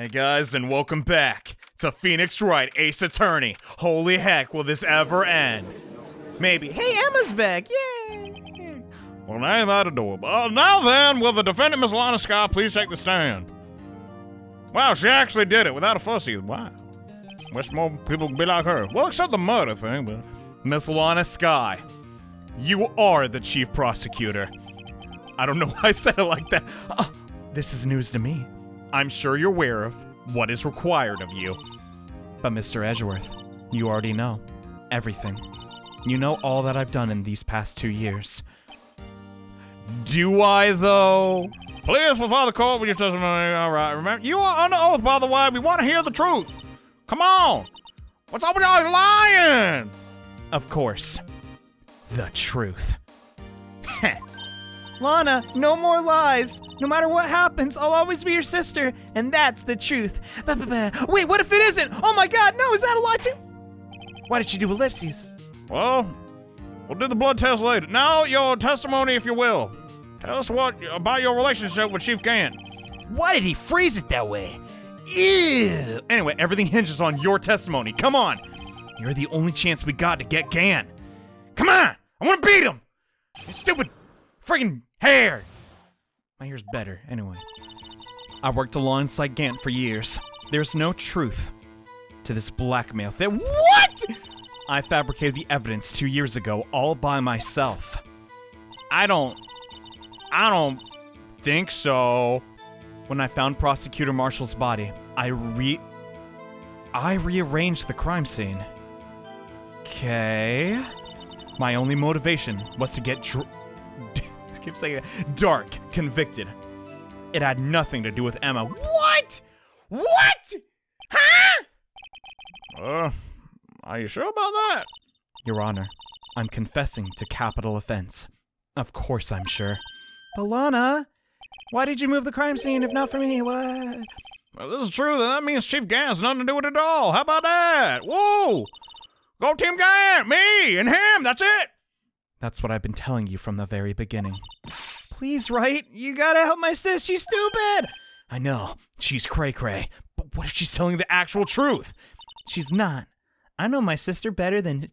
Hey guys, and welcome back to Phoenix Wright Ace Attorney. Holy heck, will this ever end? Maybe. Hey, Emma's back, yay! Well, ain't that adorable. Now then, will the defendant, Miss Lana Skye, please take the stand? Wow, she actually did it without a fuss either. Wow. Wish more people would be like her. Well, except the murder thing, but... Miss Lana Skye, you are the chief prosecutor. I don't know why I said it like that. This is news to me. I'm sure you're aware of what is required of you. But Mr. Edgeworth, you already know everything. You know all that I've done in these past 2 years. Do I, though? Please, before the court with your testimony. All right, remember, you are under oath, by the way. We want to hear the truth. Come on. What's up with y'all lying? Of course. The truth. Lana, no more lies. No matter what happens, I'll always be your sister, and that's the truth. Wait, what if it isn't? Oh my god, no, is that a lie too? Why did she do ellipses? Well, we'll do the blood test later. Now, your testimony, if you will. Tell us about your relationship with Chief Gant. Why did he freeze it that way? Ew. Anyway, everything hinges on your testimony. Come on. You're the only chance we got to get Gant. Come on, I want to beat him. You stupid friggin' hair. My hair's better, anyway. I worked alongside Gant for years. There's no truth to this blackmail thing. What? I fabricated the evidence 2 years ago all by myself. I don't think so. When I found Prosecutor Marshall's body, I rearranged the crime scene. Okay. My only motivation was to get I keep saying it. Dark convicted. It had nothing to do with Emma. What? What? Huh? Are you sure about that? Your Honor, I'm confessing to capital offense. Of course I'm sure. But Lana, why did you move the crime scene if not for me? What? Well, this is true, then that means Chief Gant has nothing to do with it at all. How about that? Whoa! Go Team Gant! Me and him, that's it! That's what I've been telling you from the very beginning. Please, Wright, you gotta help my sis, she's stupid! I know, she's cray-cray, but what if she's telling the actual truth? She's not. I know my sister better than...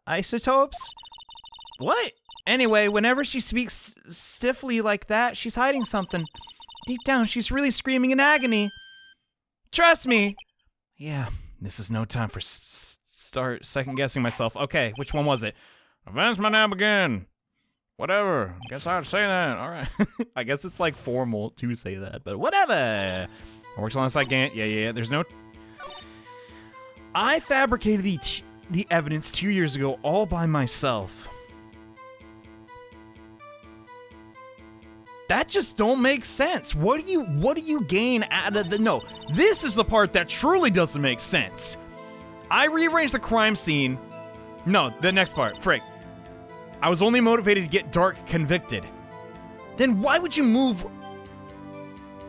isotopes? What? Anyway, whenever she speaks stiffly like that, she's hiding something. Deep down, she's really screaming in agony. Trust me. Yeah, this is no time for start second-guessing myself. Okay, which one was it? Events may now begin. Whatever. Guess I have to say that. All right. I guess it's like formal to say that, but whatever. I worked alongside Gant. Yeah. There's no... I fabricated the evidence 2 years ago all by myself. That just don't make sense. What do you gain out of the... No, this is the part that truly doesn't make sense. I rearranged the crime scene. No, the next part. Frick. I was only motivated to get Dark convicted. Then why would you move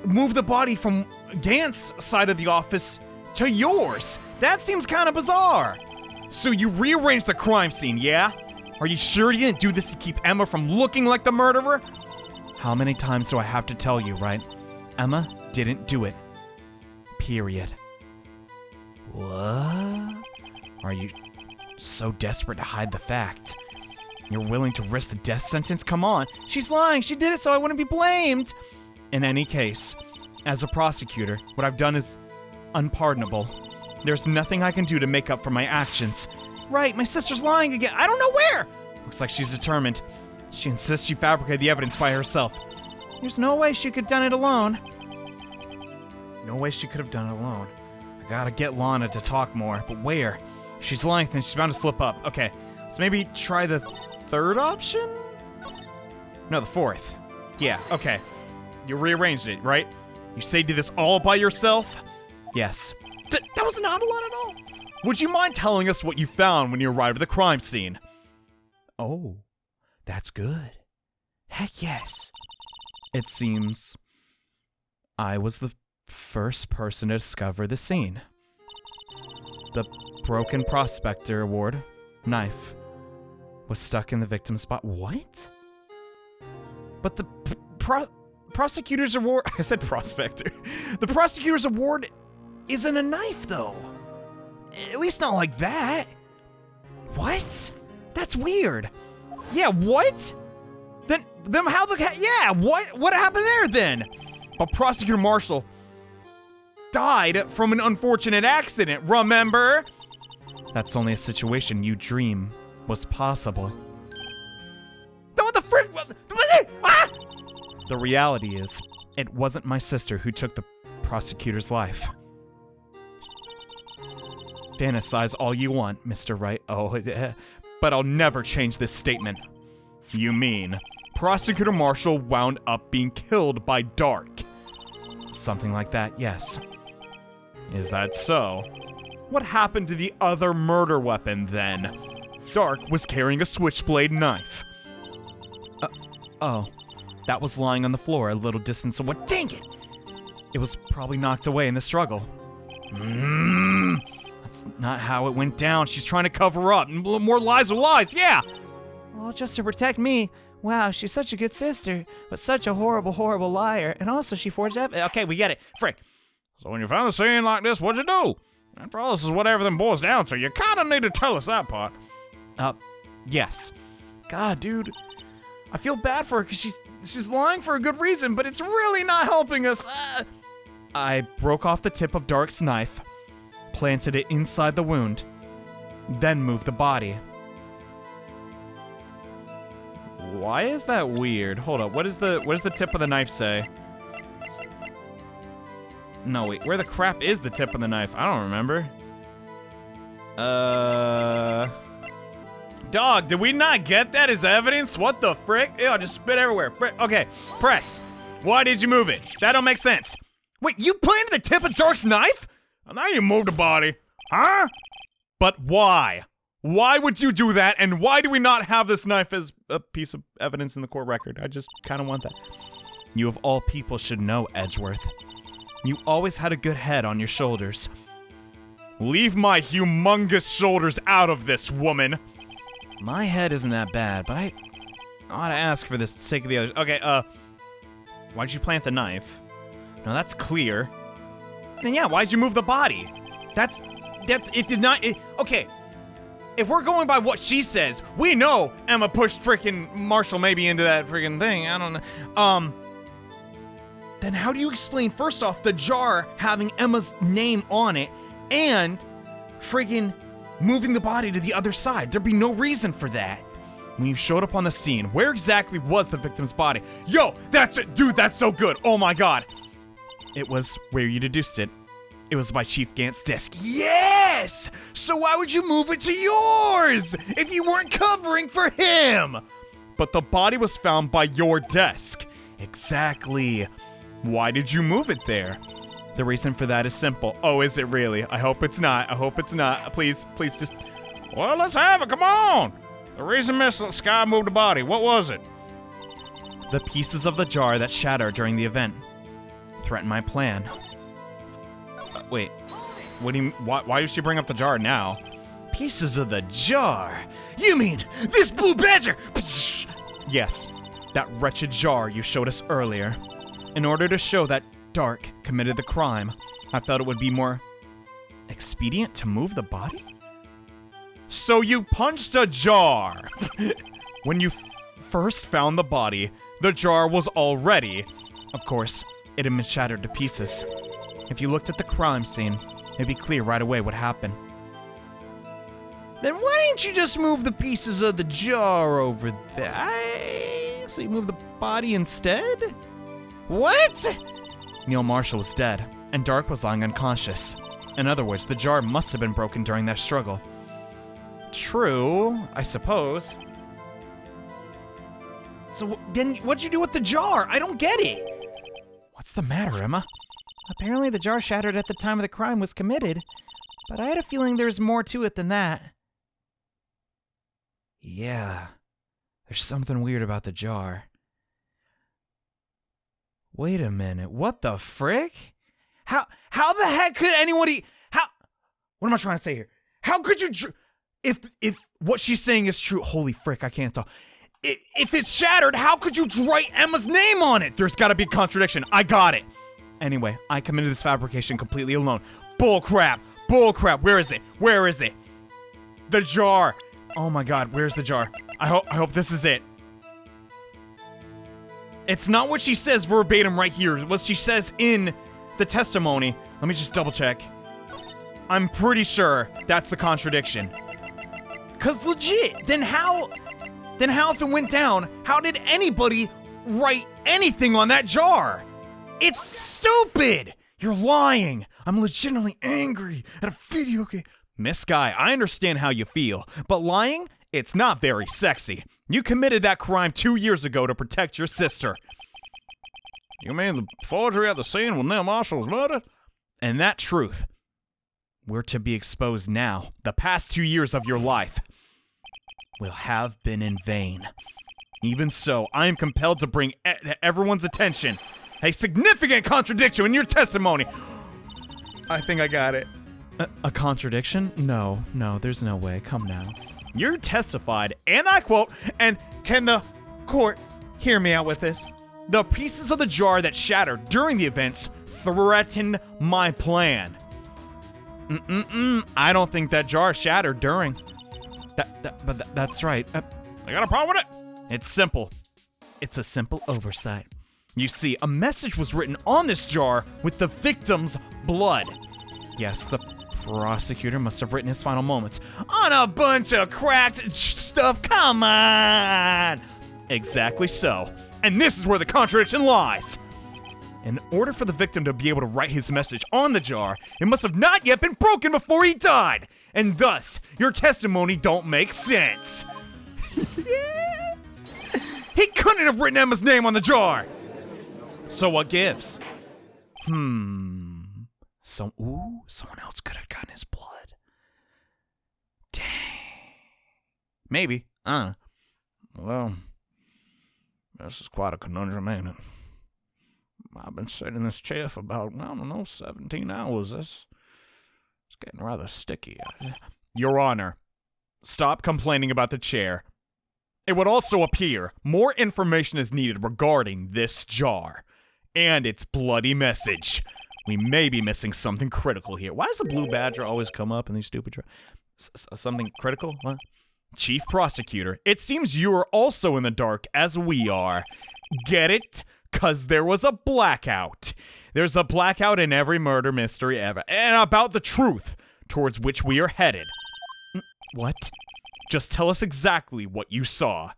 the body from Gant's side of the office to yours? That seems kind of bizarre. So you rearranged the crime scene, yeah? Are you sure you didn't do this to keep Emma from looking like the murderer? How many times do I have to tell you, right? Emma didn't do it. Period. What? Are you so desperate to hide the fact? You're willing to risk the death sentence? Come on. She's lying. She did it so I wouldn't be blamed. In any case, as a prosecutor, what I've done is unpardonable. There's nothing I can do to make up for my actions. Right, my sister's lying again. I don't know where. Looks like she's determined. She insists she fabricated the evidence by herself. There's no way she could have done it alone. No way she could have done it alone. I gotta get Lana to talk more, but where? If she's lying, then she's bound to slip up. Okay, let's maybe try the third option? No, the fourth. Yeah, okay. You rearranged it, right? You say you did this all by yourself? Yes. That was not a lot at all. Would you mind telling us what you found when you arrived at the crime scene? Oh. That's good. Heck yes. It seems I was the first person to discover the scene. The broken prospector award knife was stuck in the victim's spot. What? But the prosecutor's award... I said prospector. The prosecutor's award isn't a knife, though. At least not like that. What? That's weird. Yeah, what? Then how the... Yeah, what happened there, then? But Prosecutor Marshall died from an unfortunate accident, remember? That's only a situation you dream was possible. What the frick? Ah! The reality is, it wasn't my sister who took the prosecutor's life. Fantasize all you want, Mr. Wright. Oh, but I'll never change this statement. You mean, Prosecutor Marshall wound up being killed by Dark? Something like that, yes. Is that so? What happened to the other murder weapon, then? Dark was carrying a switchblade knife. Oh. That was lying on the floor a little distance away. Dang it! It was probably knocked away in the struggle. That's not how it went down. She's trying to cover up. More lies are lies, yeah! Well, just to protect me. Wow, she's such a good sister, but such a horrible, horrible liar. And also, she forged evidence. Okay, we get it. Frick. So when you found the scene like this, what'd you do? After all, this is what everything boils down to. You kind of need to tell us that part. Yes. God, dude. I feel bad for her because she's lying for a good reason, but it's really not helping us. I broke off the tip of Dark's knife, planted it inside the wound, then moved the body. Why is that weird? Hold up. What does the tip of the knife say? No, wait. Where the crap is the tip of the knife? I don't remember. Dog, did we not get that as evidence? What the frick? Ew, I just spit everywhere. Okay, press. Why did you move it? That don't make sense. Wait, you planted the tip of Dark's knife? And now you moved the body. Huh? But why? Why would you do that, and why do we not have this knife as a piece of evidence in the court record? I just kind of want that. You of all people should know, Edgeworth. You always had a good head on your shoulders. Leave my humongous shoulders out of this, woman! My head isn't that bad, but I ought to ask for the sake of the others. Okay, why'd you plant the knife? No, that's clear. Then yeah, why'd you move the body? That's, if you're not, okay. If we're going by what she says, we know Emma pushed frickin' Marshall maybe into that frickin' thing. I don't know. Then how do you explain, first off, the jar having Emma's name on it and friggin' moving the body to the other side? There'd be no reason for that. When you showed up on the scene, where exactly was the victim's body? Yo, that's it, dude, that's so good. Oh my god. It was where you deduced it. It was by Chief Gant's desk. Yes! So why would you move it to yours if you weren't covering for him? But the body was found by your desk. Exactly. Why did you move it there? The reason for that is simple. Oh, is it really? I hope it's not. I hope it's not. Please just... Well, let's have it. Come on. The reason Miss Skye moved the body, what was it? The pieces of the jar that shattered during the event threatened my plan. Wait. What do you... Why does she bring up the jar now? Pieces of the jar? You mean this blue badger? Yes. That wretched jar you showed us earlier. In order to show that Dark committed the crime, I felt it would be more expedient to move the body? So you punched a jar! When you first found the body, the jar was already... Of course, it had been shattered to pieces. If you looked at the crime scene, it'd be clear right away what happened. Then why didn't you just move the pieces of the jar over there? So you moved the body instead? What? Neil Marshall was dead, and Dark was lying unconscious. In other words, the jar must have been broken during their struggle. True, I suppose. So then what'd you do with the jar? I don't get it. What's the matter, Emma? Apparently the jar shattered at the time of the crime was committed, but I had a feeling there's more to it than that. Yeah, there's something weird about the jar. Wait a minute, what the frick? How the heck could anybody... What am I trying to say here? How could you... If what she's saying is true... Holy frick, I can't talk. If it's shattered, how could you write Emma's name on it? There's gotta be a contradiction. I got it. Anyway, I committed this fabrication completely alone. Bull crap. Where is it? The jar. Oh my god, where's the jar? I hope this is it. It's not what she says verbatim right here. What she says in the testimony. Let me just double check. I'm pretty sure that's the contradiction. Cause legit, then how if it went down, how did anybody write anything on that jar? It's stupid! You're lying! I'm legitimately angry at a video game. Miss Skye, I understand how you feel, but lying? It's not very sexy. You committed that crime 2 years ago to protect your sister. You mean the forgery at the scene when Neil Marshall was murdered? And that truth were to be exposed now, the past 2 years of your life will have been in vain. Even so, I am compelled to bring everyone's attention a significant contradiction in your testimony. I think I got it. A contradiction? No, there's no way. Come now. You testified, and I quote, and can the court hear me out with this? The pieces of the jar that shattered during the events threatened my plan. I don't think that jar shattered during. But that's right. I got a problem with it? It's simple. It's a simple oversight. You see, a message was written on this jar with the victim's blood. Yes, the prosecutor must have written his final moments on a bunch of cracked stuff. Come on! Exactly so. And this is where the contradiction lies. In order for the victim to be able to write his message on the jar, it must have not yet been broken before he died. And thus, your testimony don't make sense. Yes. He couldn't have written Emma's name on the jar. So what gives? Someone else could have gotten his blood. Dang. Maybe. Well, this is quite a conundrum, ain't it? I've been sitting in this chair for about, 17 hours. It's getting rather sticky. Your Honor, stop complaining about the chair. It would also appear more information is needed regarding this jar and its bloody message. We may be missing something critical here. Why does the blue badger always come up in these stupid something critical? What? Chief Prosecutor, it seems you are also in the dark as we are. Get it? 'Cause there was a blackout. There's a blackout in every murder mystery ever. And about the truth towards which we are headed. What? Just tell us exactly what you saw.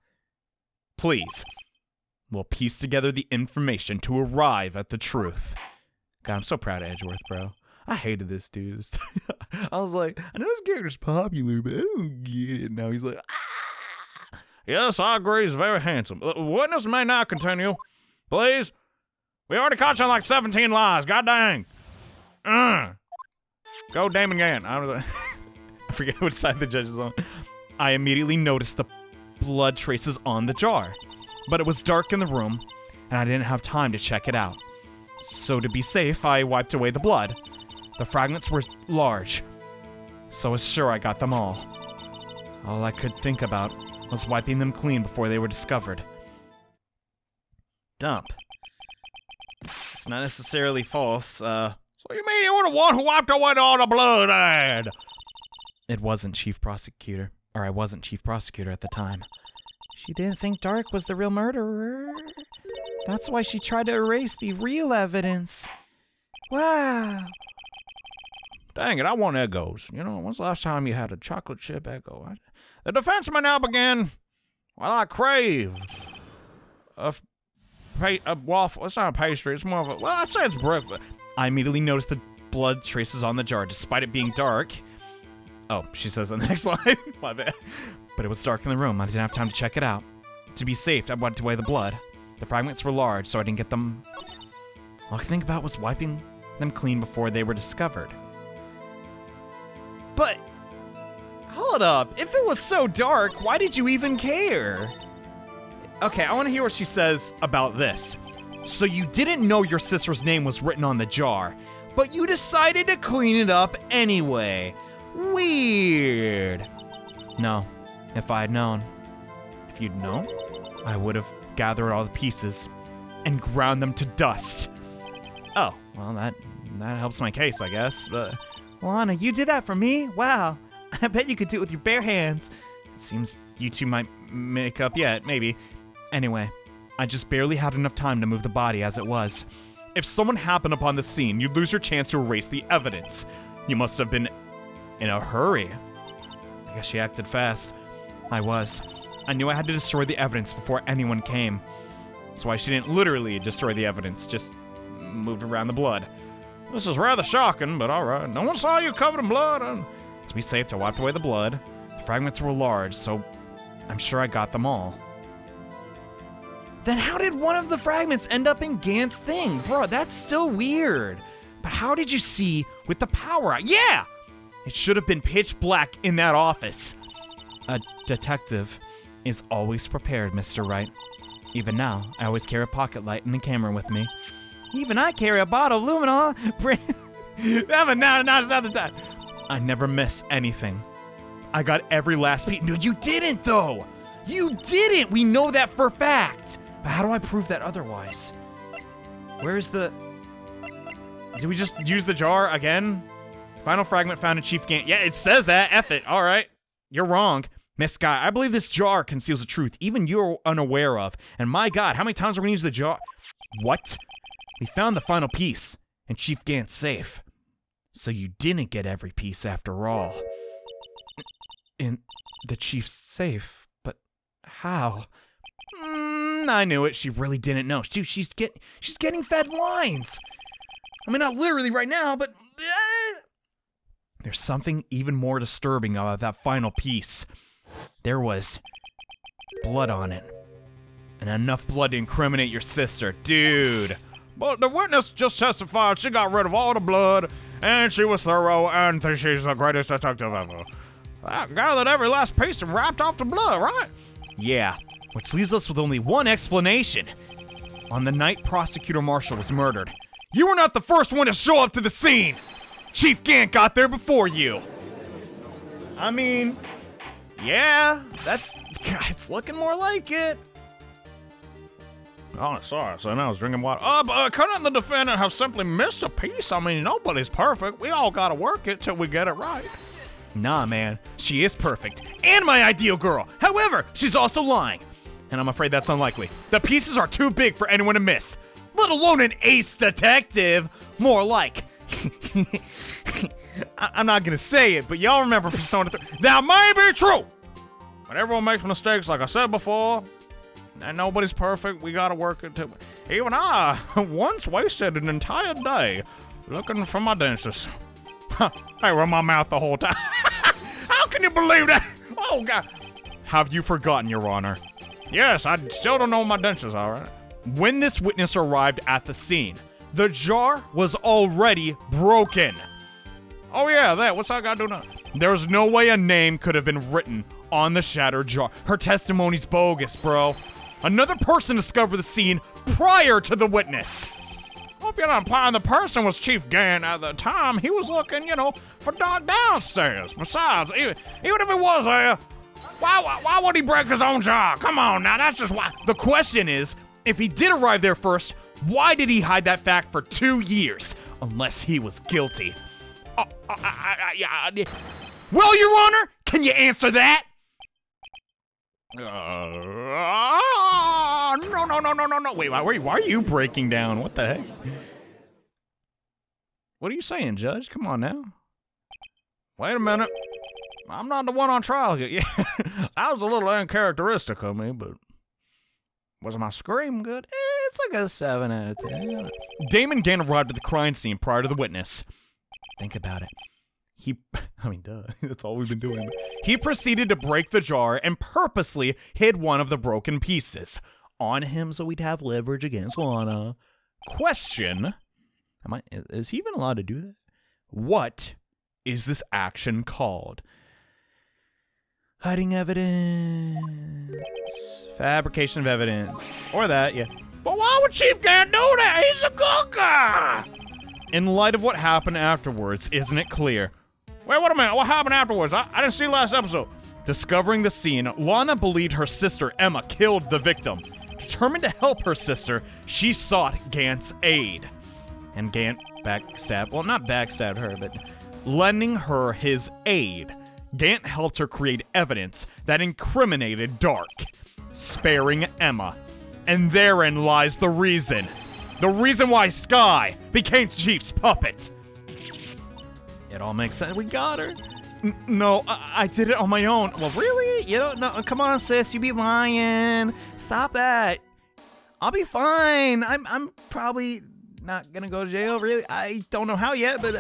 Please. We'll piece together the information to arrive at the truth. God, I'm so proud of Edgeworth, bro. I hated this dude. I was like, I know this character's popular, but I don't get it. Now he's like, ah! Yes, I agree. He's very handsome. Witness may now continue. Please. We already caught you on like 17 lies. God dang. Go Damon Gant. I forget which side the judge is on. I immediately noticed the blood traces on the jar, but it was dark in the room, and I didn't have time to check it out. So to be safe, I wiped away the blood. The fragments were large, so I was sure I got them all. All I could think about was wiping them clean before they were discovered. Dump. It's not necessarily false, So you mean you were the one who wiped away all the blood, Ed? It wasn't Chief Prosecutor. Or I wasn't Chief Prosecutor at the time. She didn't think Dark was the real murderer. That's why she tried to erase the real evidence. Wow. Dang it, I want Eggos. When's the last time you had a chocolate chip Eggo? The defense may now begin. Well, I crave a waffle. It's not a pastry, it's more of a, well, I'd say it's breakfast. I immediately noticed the blood traces on the jar, despite it being dark. Oh, she says on the next line. My bad. But it was dark in the room. I didn't have time to check it out. To be safe, I wiped away the blood. The fragments were large, so I didn't get them. All I could think about was wiping them clean before they were discovered. But, hold up. If it was so dark, why did you even care? Okay, I want to hear what she says about this. So you didn't know your sister's name was written on the jar, but you decided to clean it up anyway. Weird. No, if I had known. If you'd known? I would have gathered all the pieces and ground them to dust. Oh, well, that helps my case, I guess, but... Lana, you did that for me? Wow. I bet you could do it with your bare hands. It seems you two might make up yet, maybe. Anyway, I just barely had enough time to move the body as it was. If someone happened upon the scene, you'd lose your chance to erase the evidence. You must have been in a hurry. I guess she acted fast. I was. I knew I had to destroy the evidence before anyone came. That's why she didn't literally destroy the evidence, just moved around the blood. This is rather shocking, but alright. No one saw you covered in blood, and... To be safe, I wiped away the blood. The fragments were large, so I'm sure I got them all. Then how did one of the fragments end up in Gant's thing? Bro, that's still weird. But how did you see with the power out? Yeah! It should have been pitch black in that office. A detective is always prepared, Mr. Wright. Even now, I always carry a pocket light and a camera with me. Even I carry a bottle of luminol. Now it's not the time. I never miss anything. I got every last piece. No, you didn't, though. You didn't. We know that for a fact. But how do I prove that otherwise? Where's the... Did we just use the jar again? Final fragment found in Chief Gant. Yeah, it says that. F it. All right. You're wrong. Miss Skye, I believe this jar conceals a truth even you're unaware of. And my God, how many times are we going to use the jar? What? We found the final piece in Chief Gant's safe. So you didn't get every piece after all. In the Chief's safe? But how? I knew it. She really didn't know. Dude, she's getting fed lines. I mean, not literally right now, but... There's something even more disturbing about that final piece. There was blood on it. And enough blood to incriminate your sister. Dude. But the witness just testified she got rid of all the blood, and she was thorough, and she's the greatest detective ever. That gathered every last piece and wrapped off the blood, right? Yeah, which leaves us with only one explanation. On the night Prosecutor Marshall was murdered, you were not the first one to show up to the scene! Chief Gant got there before you! I mean, yeah, it's looking more like it. Oh, sorry, so now I was drinking water. But couldn't the defendant have simply missed a piece? I mean, nobody's perfect. We all gotta work it till we get it right. Nah, man, she is perfect, and my ideal girl. However, she's also lying, and I'm afraid that's unlikely. The pieces are too big for anyone to miss, let alone an ace detective. More like... I'm not gonna say it, but y'all remember Persona 3. That may be true! But everyone makes mistakes, like I said before. And nobody's perfect. We gotta work it too. Even I once wasted an entire day looking for my dentures. I run my mouth the whole time. How can you believe that? Oh, God. Have you forgotten, Your Honor? Yes, I still don't know my dentures, all right. When this witness arrived at the scene, the jar was already broken. Oh, yeah, that. What's that got to do now? There was no way a name could have been written on the shattered jar. Her testimony's bogus, bro. Another person discovered the scene prior to the witness. Hope you're not implying the person was Chief Gant at the time. He was looking, for Doc downstairs. Besides, even if he was there, why would he break his own jar? Come on now, that's just why. The question is, if he did arrive there first, why did he hide that fact for 2 years? Unless he was guilty. Well, Your Honor, can you answer that? No. Wait, why are you breaking down? What the heck? What are you saying, Judge? Come on now. Wait a minute. I'm not the one on trial here. Yeah, that was a little uncharacteristic of me, but was my scream good? It's like a 7 out of 10. Damon Gant arrived at the crime scene prior to the witness. Think about it. Duh. That's all we've been doing. He proceeded to break the jar and purposely hid one of the broken pieces on him so we'd have leverage against Lana. Question. Is he even allowed to do that? What is this action called? Hiding evidence. Fabrication of evidence. Or that, yeah. But why would Chief Gant do that? He's a good guy! In light of what happened afterwards, isn't it clear? Wait a minute. What happened afterwards? I didn't see last episode. Discovering the scene, Lana believed her sister Emma killed the victim. Determined to help her sister, she sought Gant's aid. And Gant backstabbed, well, not backstabbed her, but lending her his aid. Gant helped her create evidence that incriminated Dark, sparing Emma. And therein lies the reason. The reason why Skye became Chief's puppet. It all makes sense. We got her. No, I did it on my own. Well, really? You don't know? Come on, sis. You be lying. Stop that. I'll be fine. I'm probably not gonna go to jail. Really? I don't know how yet, but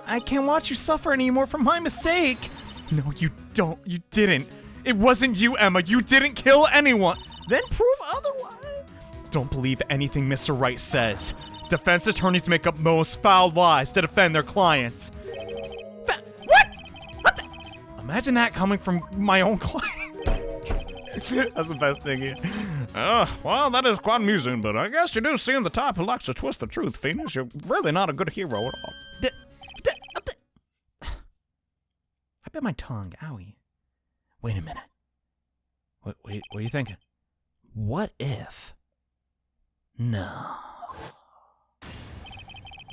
I can't watch you suffer anymore from my mistake. No, you don't. You didn't. It wasn't you, Emma. You didn't kill anyone. Then prove otherwise. Don't believe anything Mr. Wright says. Defense attorneys make up most foul lies to defend their clients. What? What the? Imagine that coming from my own client. That's the best thing here. Well, that is quite amusing, but I guess you do seem the type who likes to twist the truth, Phoenix. You're really not a good hero at all. I bit my tongue. Owie. Wait a minute. Wait, what are you thinking? What if? No.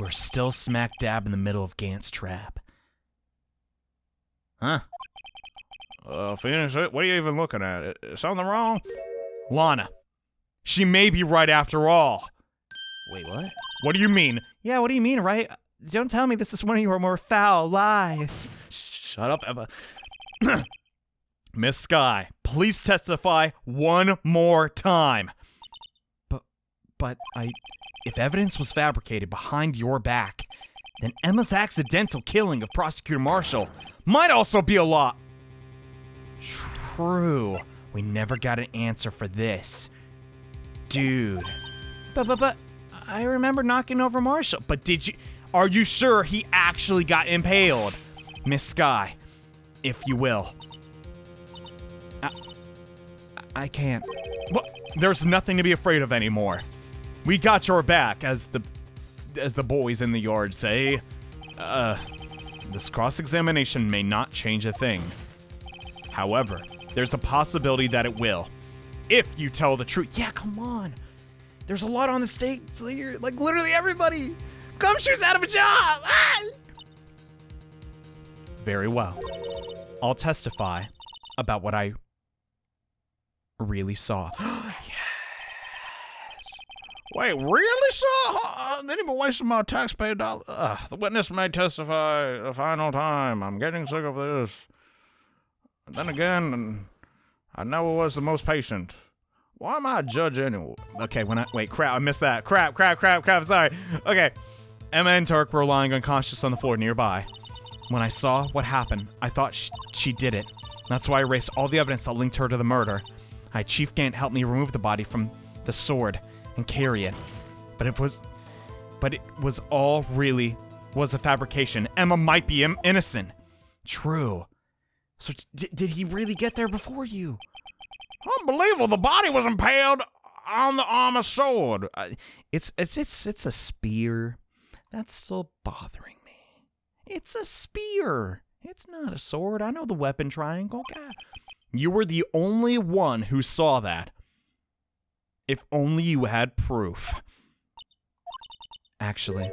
We're still smack dab in the middle of Gant's trap. Huh? Phoenix, what are you even looking at? Is something wrong? Lana. She may be right after all. Wait, what? What do you mean? Yeah, what do you mean, right? Don't tell me this is one of your more foul lies. Shut up, Emma. Miss Skye, please testify one more time. But if evidence was fabricated behind your back, then Emma's accidental killing of Prosecutor Marshall might also be a lie. True. We never got an answer for this. Dude. But I remember knocking over Marshall. But are you sure he actually got impaled? Miss Skye, if you will. I can't. Well, there's nothing to be afraid of anymore. We got your back, as the boys in the yard say. This cross-examination may not change a thing. However, there's a possibility that it will. If you tell the truth. Yeah, come on. There's a lot on the stake here. Like, literally everybody. Gumshoe's out of a job. Ah! Very well. I'll testify about what I really saw. Yes. Wait, really, sir? Then you've been wasting my taxpayer dollars. The witness may testify a final time. I'm getting sick of this. Then again, I never was the most patient. Why am I a judge anyway? Okay, wait, crap, I missed that. Crap, sorry. Okay. Emma and Turk were lying unconscious on the floor nearby. When I saw what happened, I thought she did it. That's why I erased all the evidence that linked her to the murder. I had Chief Gant help me remove the body from the sword and carry it. But it was all really a fabrication. Emma might be innocent. True. So did he really get there before you? Unbelievable! The body was impaled on the arm of sword. It's a spear. That's still bothering me. It's a spear. It's not a sword. I know the weapon triangle. God. You were the only one who saw that. If only you had proof. Actually,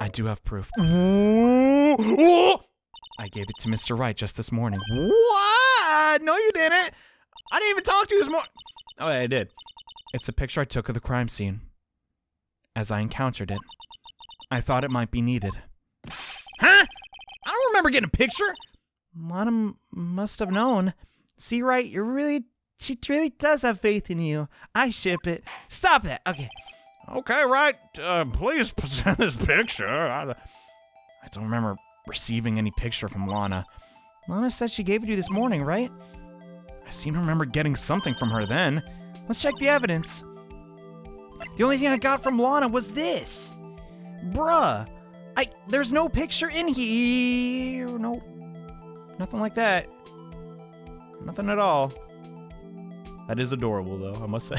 I do have proof. I gave it to Mr. Wright just this morning. What? No, you didn't. I didn't even talk to you this morning. Oh, yeah, I did. It's a picture I took of the crime scene. As I encountered it, I thought it might be needed. Huh? I don't remember getting a picture. Lana must have known. See, Wright, she really does have faith in you. I ship it. Stop that. Okay. Okay, Wright. Please present this picture. I don't remember receiving any picture from Lana. Lana said she gave it to you this morning, right? I seem to remember getting something from her then. Let's check the evidence. The only thing I got from Lana was this. Bruh. There's no picture in here. No. Nothing like that. Nothing at all. That is adorable, though, I must say.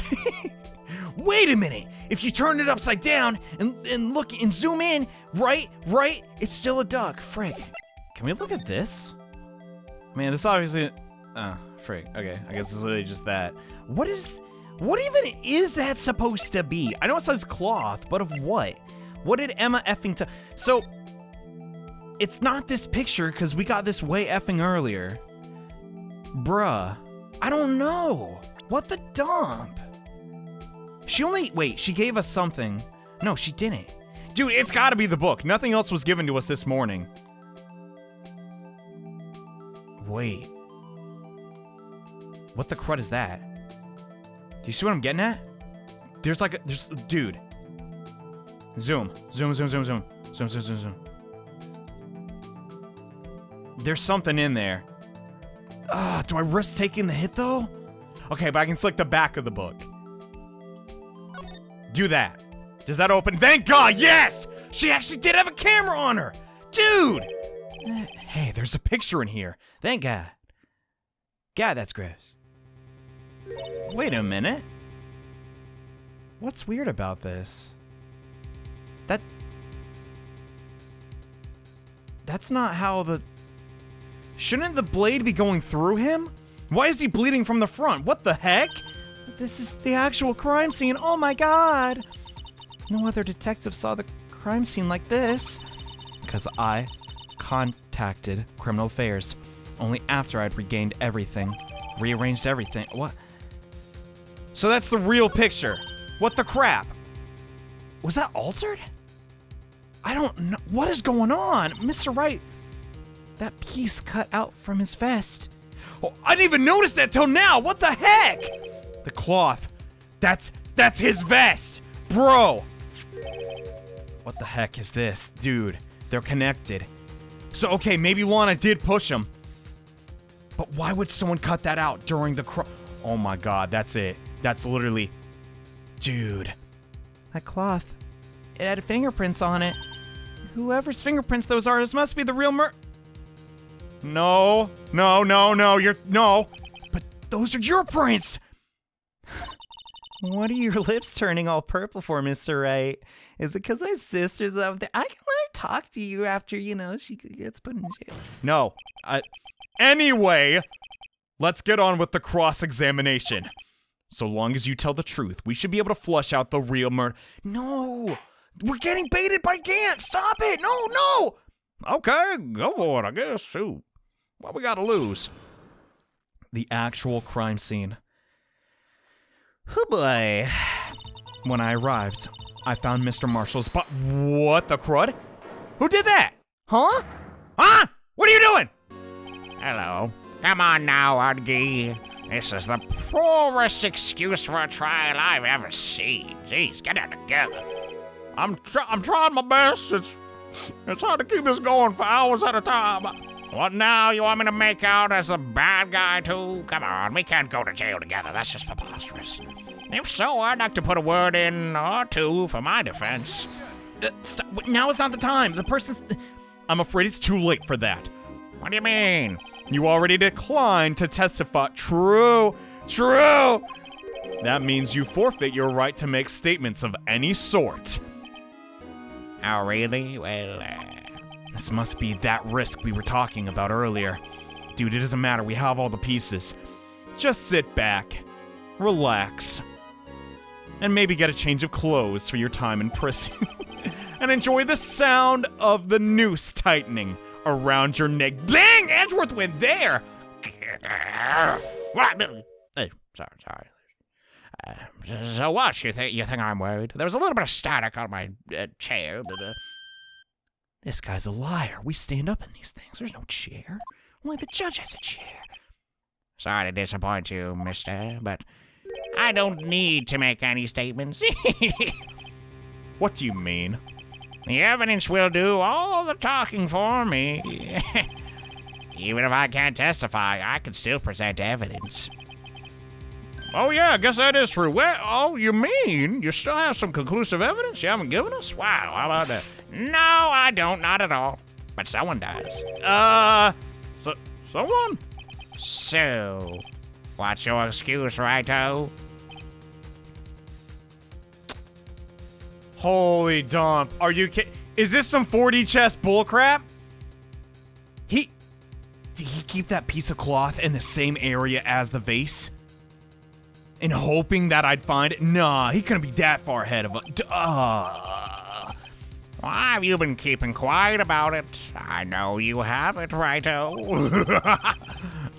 Wait a minute! If you turn it upside down and look and zoom in, right, it's still a duck. Frick. Can we look at this? Man, this obviously... Oh, freak. Okay, I guess it's literally just that. What even is that supposed to be? I know it says cloth, but of what? What did Emma effing So, it's not this picture, because we got this way effing earlier. Bruh. I don't know. What the dump? She gave us something. No, she didn't. Dude, it's gotta be the book. Nothing else was given to us this morning. Wait. What the crud is that? Do you see what I'm getting at? Dude. Zoom. Zoom. There's something in there. Do I risk taking the hit though? Okay, but I can select the back of the book. Do that. Does that open? Thank God, yes! She actually did have a camera on her! Dude! Hey, there's a picture in here. Thank God. God, that's gross. Wait a minute. What's weird about this? That's not how the... Shouldn't the blade be going through him? Why is he bleeding from the front? What the heck? This is the actual crime scene. Oh my God. No other detective saw the crime scene like this. Because I contacted Criminal Affairs only after I'd regained everything. Rearranged everything. What? So that's the real picture. What the crap? Was that altered? I don't know. What is going on? Mr. Wright, that piece cut out from his vest. Oh, I didn't even notice that till now. What the heck? The cloth. That's his vest. Bro. What the heck is this? Dude, they're connected. So, okay, maybe Lana did push him. But why would someone cut that out during the Oh my God, that's it. That's literally... Dude. That cloth. It had fingerprints on it. Whoever's fingerprints those are, this must be the real No. No. But those are your prints! What are your lips turning all purple for, Mr. Wright? Is it because my sister's up there? I can let her talk to you after, she gets put in jail. No. Anyway, let's get on with the cross-examination. So long as you tell the truth, we should be able to flush out the real murder. No! We're getting baited by Gant! Stop it! No! Okay, go for it, I guess. Shoot. What we gotta lose? The actual crime scene. Oh boy. When I arrived, I found Mr. Marshall's body. What the crud? Who did that? Huh? Huh? What are you doing? Hello. Come on now, Udgy. This is the poorest excuse for a trial I've ever seen. Jeez, get it together. I'm trying my best. It's hard to keep this going for hours at a time. What now? You want me to make out as a bad guy too? Come on, we can't go to jail together. That's just preposterous. If so, I'd like to put a word in or two for my defense. Stop. Now is not the time. The person's... I'm afraid it's too late for that. What do you mean? You already declined to testify. True. That means you forfeit your right to make statements of any sort. Oh, really? Well, This must be that risk we were talking about earlier. Dude, it doesn't matter. We have all the pieces. Just sit back, relax, and maybe get a change of clothes for your time in prison. And enjoy the sound of the noose tightening around your neck. Dang! Edgeworth went there! Hey, sorry. So what? You think I'm worried? There was a little bit of static on my chair, but... This guy's a liar. We stand up in these things. There's no chair. Only the judge has a chair. Sorry to disappoint you, mister, but I don't need to make any statements. What do you mean? The evidence will do all the talking for me. Even if I can't testify, I can still present evidence. Oh, yeah, I guess that is true. Well, you mean you still have some conclusive evidence you haven't given us? Wow, how about that? No, I don't, not at all. But someone does. Someone? So, what's your excuse, righto? Holy dump. Are you kidding? Is this some 4D chess bullcrap? Did he keep that piece of cloth in the same area as the vase? In hoping that I'd find it? Nah, he couldn't be that far ahead of us. Why have you been keeping quiet about it? I know you have it, righto.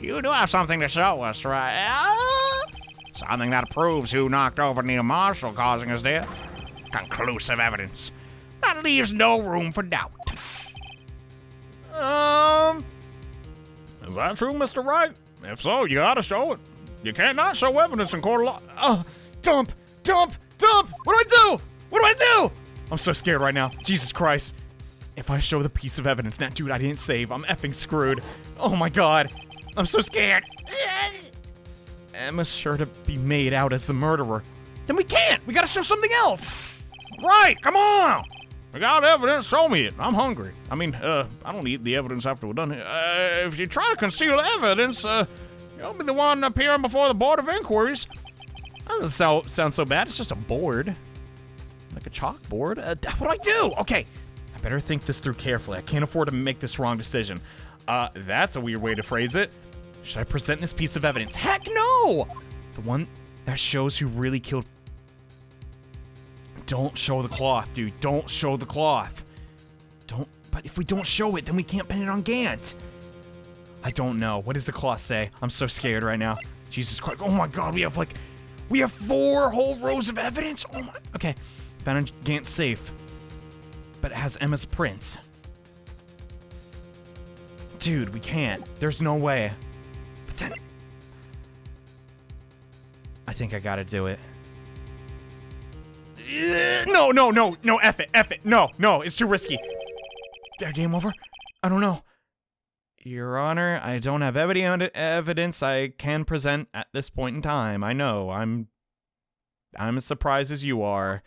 You do have something to show us, right? Something that proves who knocked over Neil Marshall, causing his death. Conclusive evidence. That leaves no room for doubt. Is that true, Mr. Wright? If so, you gotta show it. You can't not show evidence in court of law. Dump! What do I do? I'm so scared right now. Jesus Christ. If I show the piece of evidence, that dude I didn't save, I'm effing screwed. Oh my God. I'm so scared. Emma's sure to be made out as the murderer. Then we can't. We gotta show something else. Right, come on. We got evidence, show me it. I'm hungry. I mean, I don't eat the evidence after we're done here. If you try to conceal evidence, you'll be the one appearing before the Board of Inquiries. That doesn't sound so bad. It's just a board. Like a chalkboard. What do I do? Okay. I better think this through carefully. I can't afford to make this wrong decision. That's a weird way to phrase it. Should I present this piece of evidence? Heck no! The one that shows who really killed... Don't show the cloth, dude. Don't show the cloth. But if we don't show it, then we can't pin it on Gant. I don't know. What does the cloth say? I'm so scared right now. Jesus Christ. Oh my God, we have 4 whole rows of evidence? Oh my... Okay. Found in Gant's safe. But it has Emma's prints. Dude, we can't. There's no way. But then... I think I gotta do it. No, F it. No, it's too risky. There, game over? I don't know. Your Honor, I don't have evidence I can present at this point in time. I know, I'm as surprised as you are.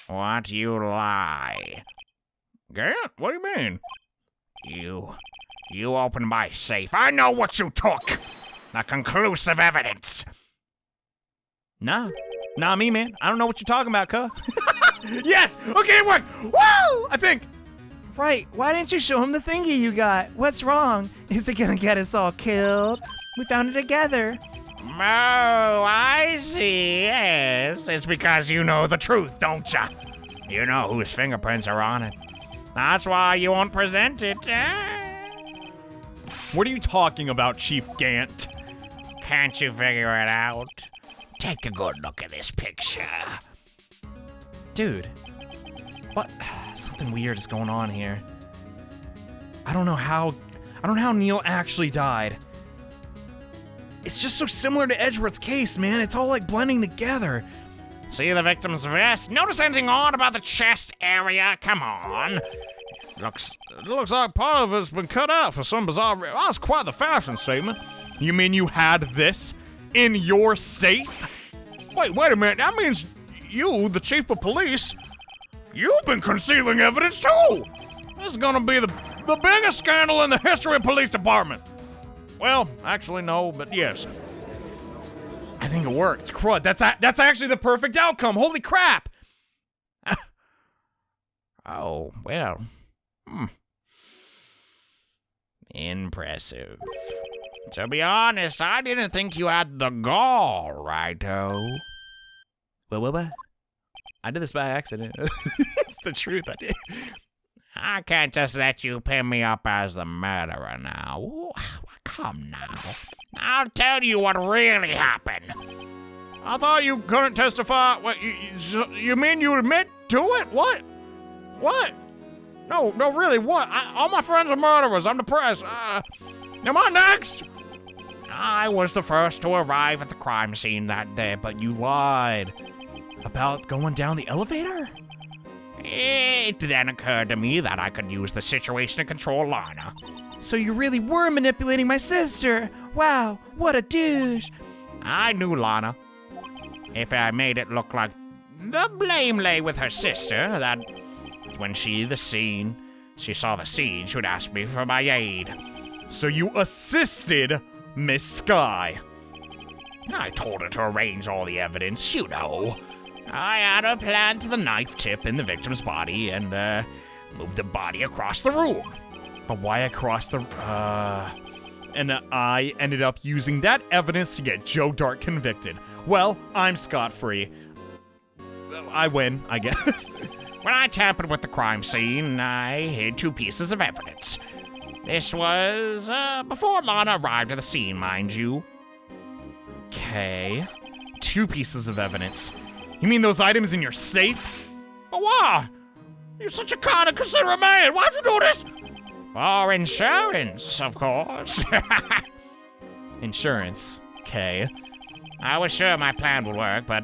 What, you lie? Gant, what do you mean? You opened my safe. I know what you took. The conclusive evidence. Nah, not me, man. I don't know what you're talking about, cuh. Yes! Okay, it worked! Woo! I think. Right, why didn't you show him the thingy you got? What's wrong? Is it gonna get us all killed? We found it together. Oh, I see, yes. It's because you know the truth, don't ya? You know whose fingerprints are on it. That's why you won't present it. What are you talking about, Chief Gant? Can't you figure it out? Take a good look at this picture. Dude, what? Something weird is going on here. I don't know how Neil actually died. It's just so similar to Edgeworth's case, man. It's all like blending together. See the victim's vest? Notice anything odd about the chest area? Come on. It looks like part of it's been cut out for some bizarre reason. That's quite the fashion statement. You mean you had this in your safe? Wait a minute. That means you, the chief of police, you've been concealing evidence too. This is gonna be the biggest scandal in the history of police department. Well, actually no, but yes. I think it worked. Crud, that's actually the perfect outcome. Holy crap! Oh, well. Impressive. To be honest, I didn't think you had the gall, righto. What? I did this by accident. It's the truth, I did. I can't just let you pin me up as the murderer now. Ooh, come now. I'll tell you what really happened. I thought you couldn't testify. What, you mean you admit to it? What? No, really, what? All my friends are murderers. I'm depressed. Am I next? I was the first to arrive at the crime scene that day, but you lied. About going down the elevator? It then occurred to me that I could use the situation to control Lana. So you really were manipulating my sister. Wow, what a douche. I knew Lana. If I made it look like the blame lay with her sister, that when she saw the scene, she would ask me for my aid. So you assisted Miss Skye. I told her to arrange all the evidence, you know. I had her plant the knife tip in the victim's body and move the body across the room. But why across the... And I ended up using that evidence to get Joe Dart convicted. Well, I'm scot-free. I win, I guess. When I tampered with the crime scene, I hid 2 pieces of evidence. This was, before Lana arrived at the scene, mind you. Okay. 2 pieces of evidence. You mean those items in your safe? But why? You're such a kind and considerate man. Why'd you do this? For insurance, of course. Insurance. Okay. I was sure my plan would work, but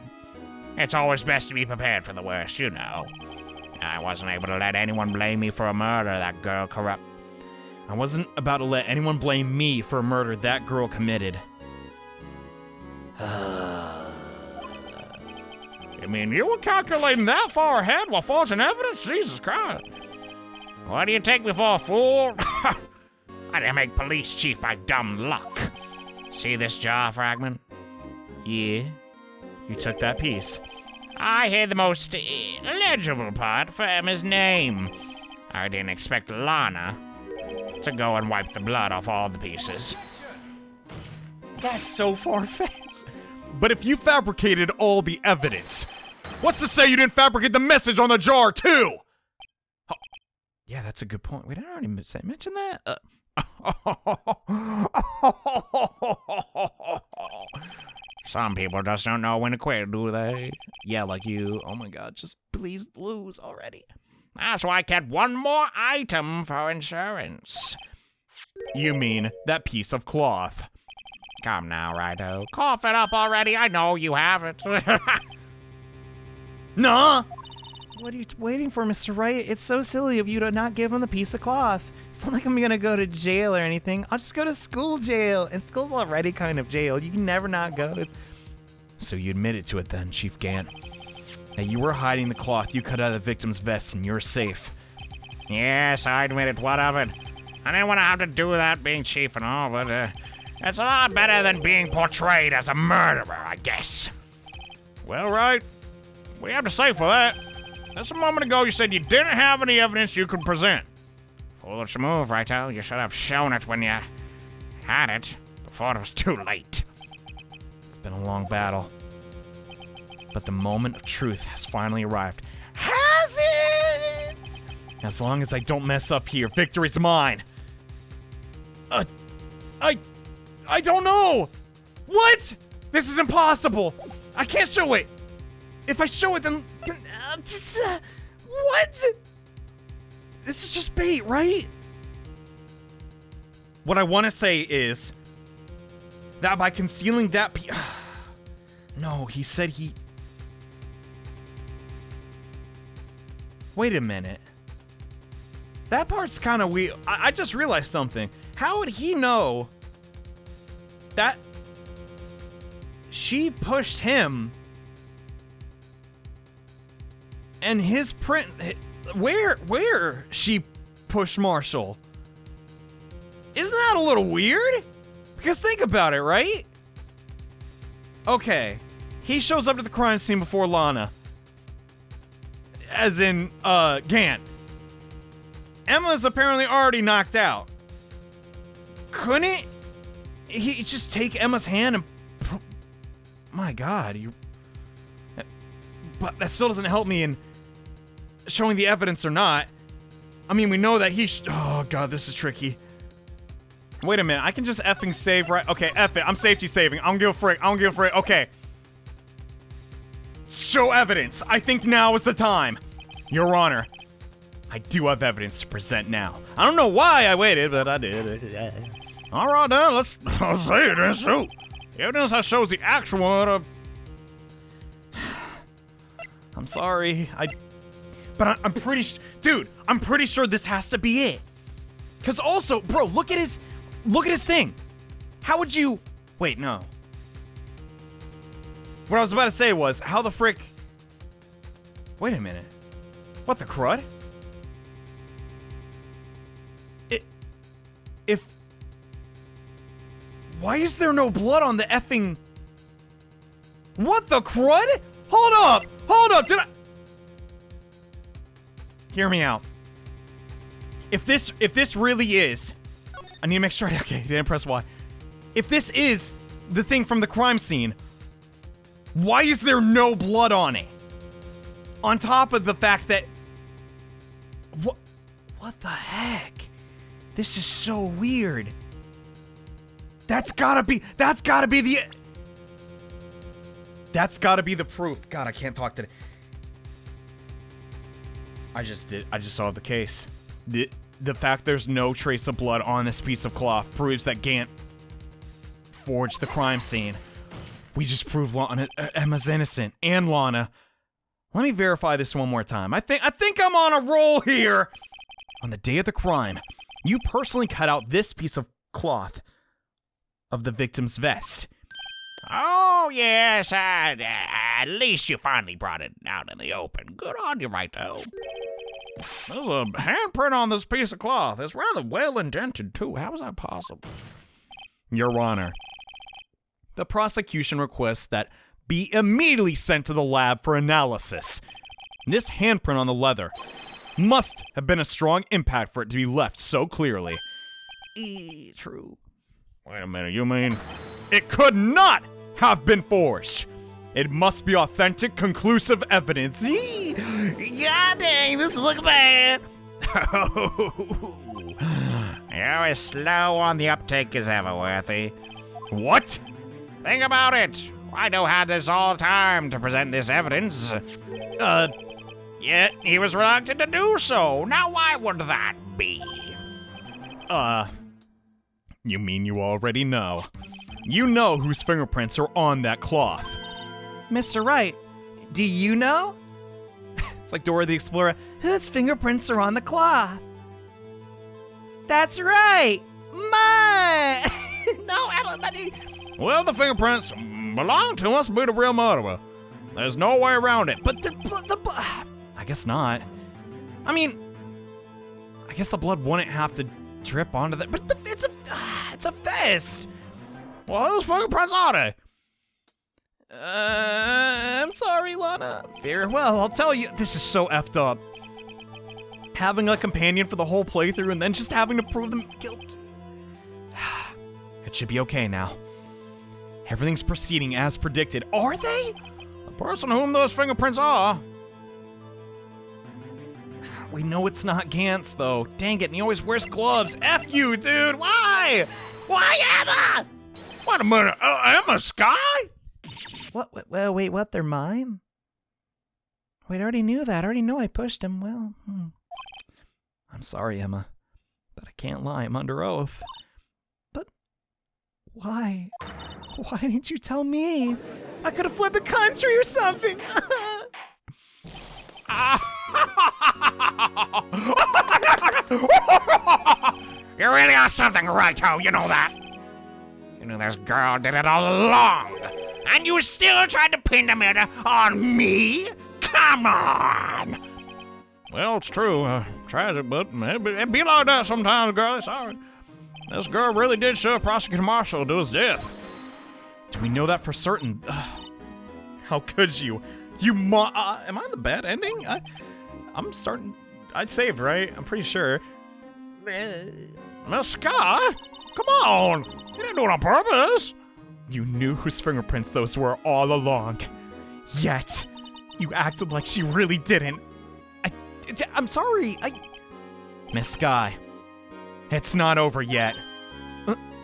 it's always best to be prepared for the worst, you know. I wasn't able to let anyone blame me for a murder that girl corrupt. I wasn't about to let anyone blame me for a murder that girl committed. You mean you were calculating that far ahead while forging evidence? Jesus Christ. What do you take me for, a fool? I didn't make police chief by dumb luck. See this jar fragment? Yeah. You took that piece. I hid the most illegible part for Emma's name. I didn't expect Lana to go and wipe the blood off all the pieces. That's so far-fetched. But if you fabricated all the evidence, what's to say you didn't fabricate the message on the jar, too? Oh, yeah, that's a good point. Wait, I already mention that? Some people just don't know when to quit, do they? Yeah, like you. Oh my god, just please lose already. That's why I kept one more item for insurance. You mean that piece of cloth? Come now, Righto. Cough it up already. I know you have it. Nah! What are you waiting for, Mr. Wright? It's so silly of you to not give him the piece of cloth. It's not like I'm gonna go to jail or anything. I'll just go to school jail. And school's already kind of jail. You can never not go. So you admitted to it then, Chief Gant. That you were hiding the cloth you cut out of the victim's vest in your safe. Yes, I admit it. What of it? I didn't want to have to do that being chief and all, but it's a lot better than being portrayed as a murderer, I guess. Well, right. What do you have to say for that? Just a moment ago you said you didn't have any evidence you could present. Foolish move, Righto. You should have shown it when you had it, before it was too late. It's been a long battle. But the moment of truth has finally arrived. Has it? As long as I don't mess up here, victory's mine. I don't know. What? This is impossible. I can't show it. If I show it, then what? This is just bait, right? What I want to say is that by concealing that no, he said he... Wait a minute. That part's kind of weird. I just realized something. How would he know that she pushed him and his print... Where she pushed Marshall? Isn't that a little weird? Because think about it, right? Okay. He shows up to the crime scene before Lana. As in, Gant. Emma's apparently already knocked out. Couldn't he just take Emma's hand and... My god, you... But that still doesn't help me in showing the evidence or not. I mean, we know that he oh god, this is tricky. Wait a minute, I can just effing save, right? Okay, F it, I'm safety saving. I don't give a frick, okay. Show evidence. I think now is the time. Your Honor, I do have evidence to present now. I don't know why I waited, but I did. Alright then, let's see it then, shoot. Evidence that shows the actual I'm sorry, but I'm pretty dude, I'm pretty sure this has to be it. Cause also, bro, look at his thing. How would you, wait, no. What I was about to say was, how the frick, wait a minute. What the crud? Why is there no blood on the effing, what the crud? Hold up, did I? Hear me out. If this really is, I need to make sure. Okay, didn't press Y. If this is the thing from the crime scene, why is there no blood on it? On top of the fact that, what the heck? This is so weird. That's gotta be the proof. God, I can't talk today. I just saw the case. The fact there's no trace of blood on this piece of cloth proves that Gant forged the crime scene. We just proved Emma's innocent. And Lana. Let me verify this one more time. I think I'm on a roll here. On the day of the crime, you personally cut out this piece of cloth of the victim's vest. Oh, yes, at least you finally brought it out in the open. Good on you, Righto. There's a handprint on this piece of cloth. It's rather well indented, too. How is that possible? Your Honor, the prosecution requests that be immediately sent to the lab for analysis. This handprint on the leather must have been a strong impact for it to be left so clearly. True. Wait a minute, you mean? It could not have been forged. It must be authentic, conclusive evidence. God dang, this is looking bad. You're as slow on the uptake as ever, Worthy. What? Think about it. Righto had this all time to present this evidence. Yet he was reluctant to do so. Now why would that be? You mean you already know? You know whose fingerprints are on that cloth. Mr. Wright, do you know? It's like Dora the Explorer. Whose fingerprints are on the cloth? That's right, mine. No, everybody. Well, the fingerprints belong to us, be the real murderer. There's no way around it. But I guess not. I mean, I guess the blood wouldn't have to drip onto that. But it's a vest. Well, whose fingerprints are they? I'm sorry, Lana. Very well, I'll tell you. This is so effed up. Having a companion for the whole playthrough and then just having to prove them guilty. It should be okay now. Everything's proceeding as predicted. Are they? The person whom those fingerprints are. We know it's not Gant's, though. Dang it, and he always wears gloves. F you, dude. Why? Why Emma? Wait a minute. Lana Skye? What? Well, wait, what? They're mine? Wait, I already knew that. I already know I pushed him. Well, I'm sorry, Emma, but I can't lie. I'm under oath. But why? Why didn't you tell me? I could have fled the country or something. You really are something, Righto. You know that. You knew this girl did it all along. And you still tried to pin the murder on me? Come on! Well, it's true. Tragic, but it be like that sometimes, girl. Sorry. This girl really did shove Prosecutor Marshall to his death. Do we know that for certain? How could you? Am I in the bad ending? I'm starting. I saved, right? I'm pretty sure. Miss Skye? Come on! You didn't do it on purpose! You knew whose fingerprints those were all along. Yet, you acted like she really didn't. I'm sorry, Miss Skye, it's not over yet.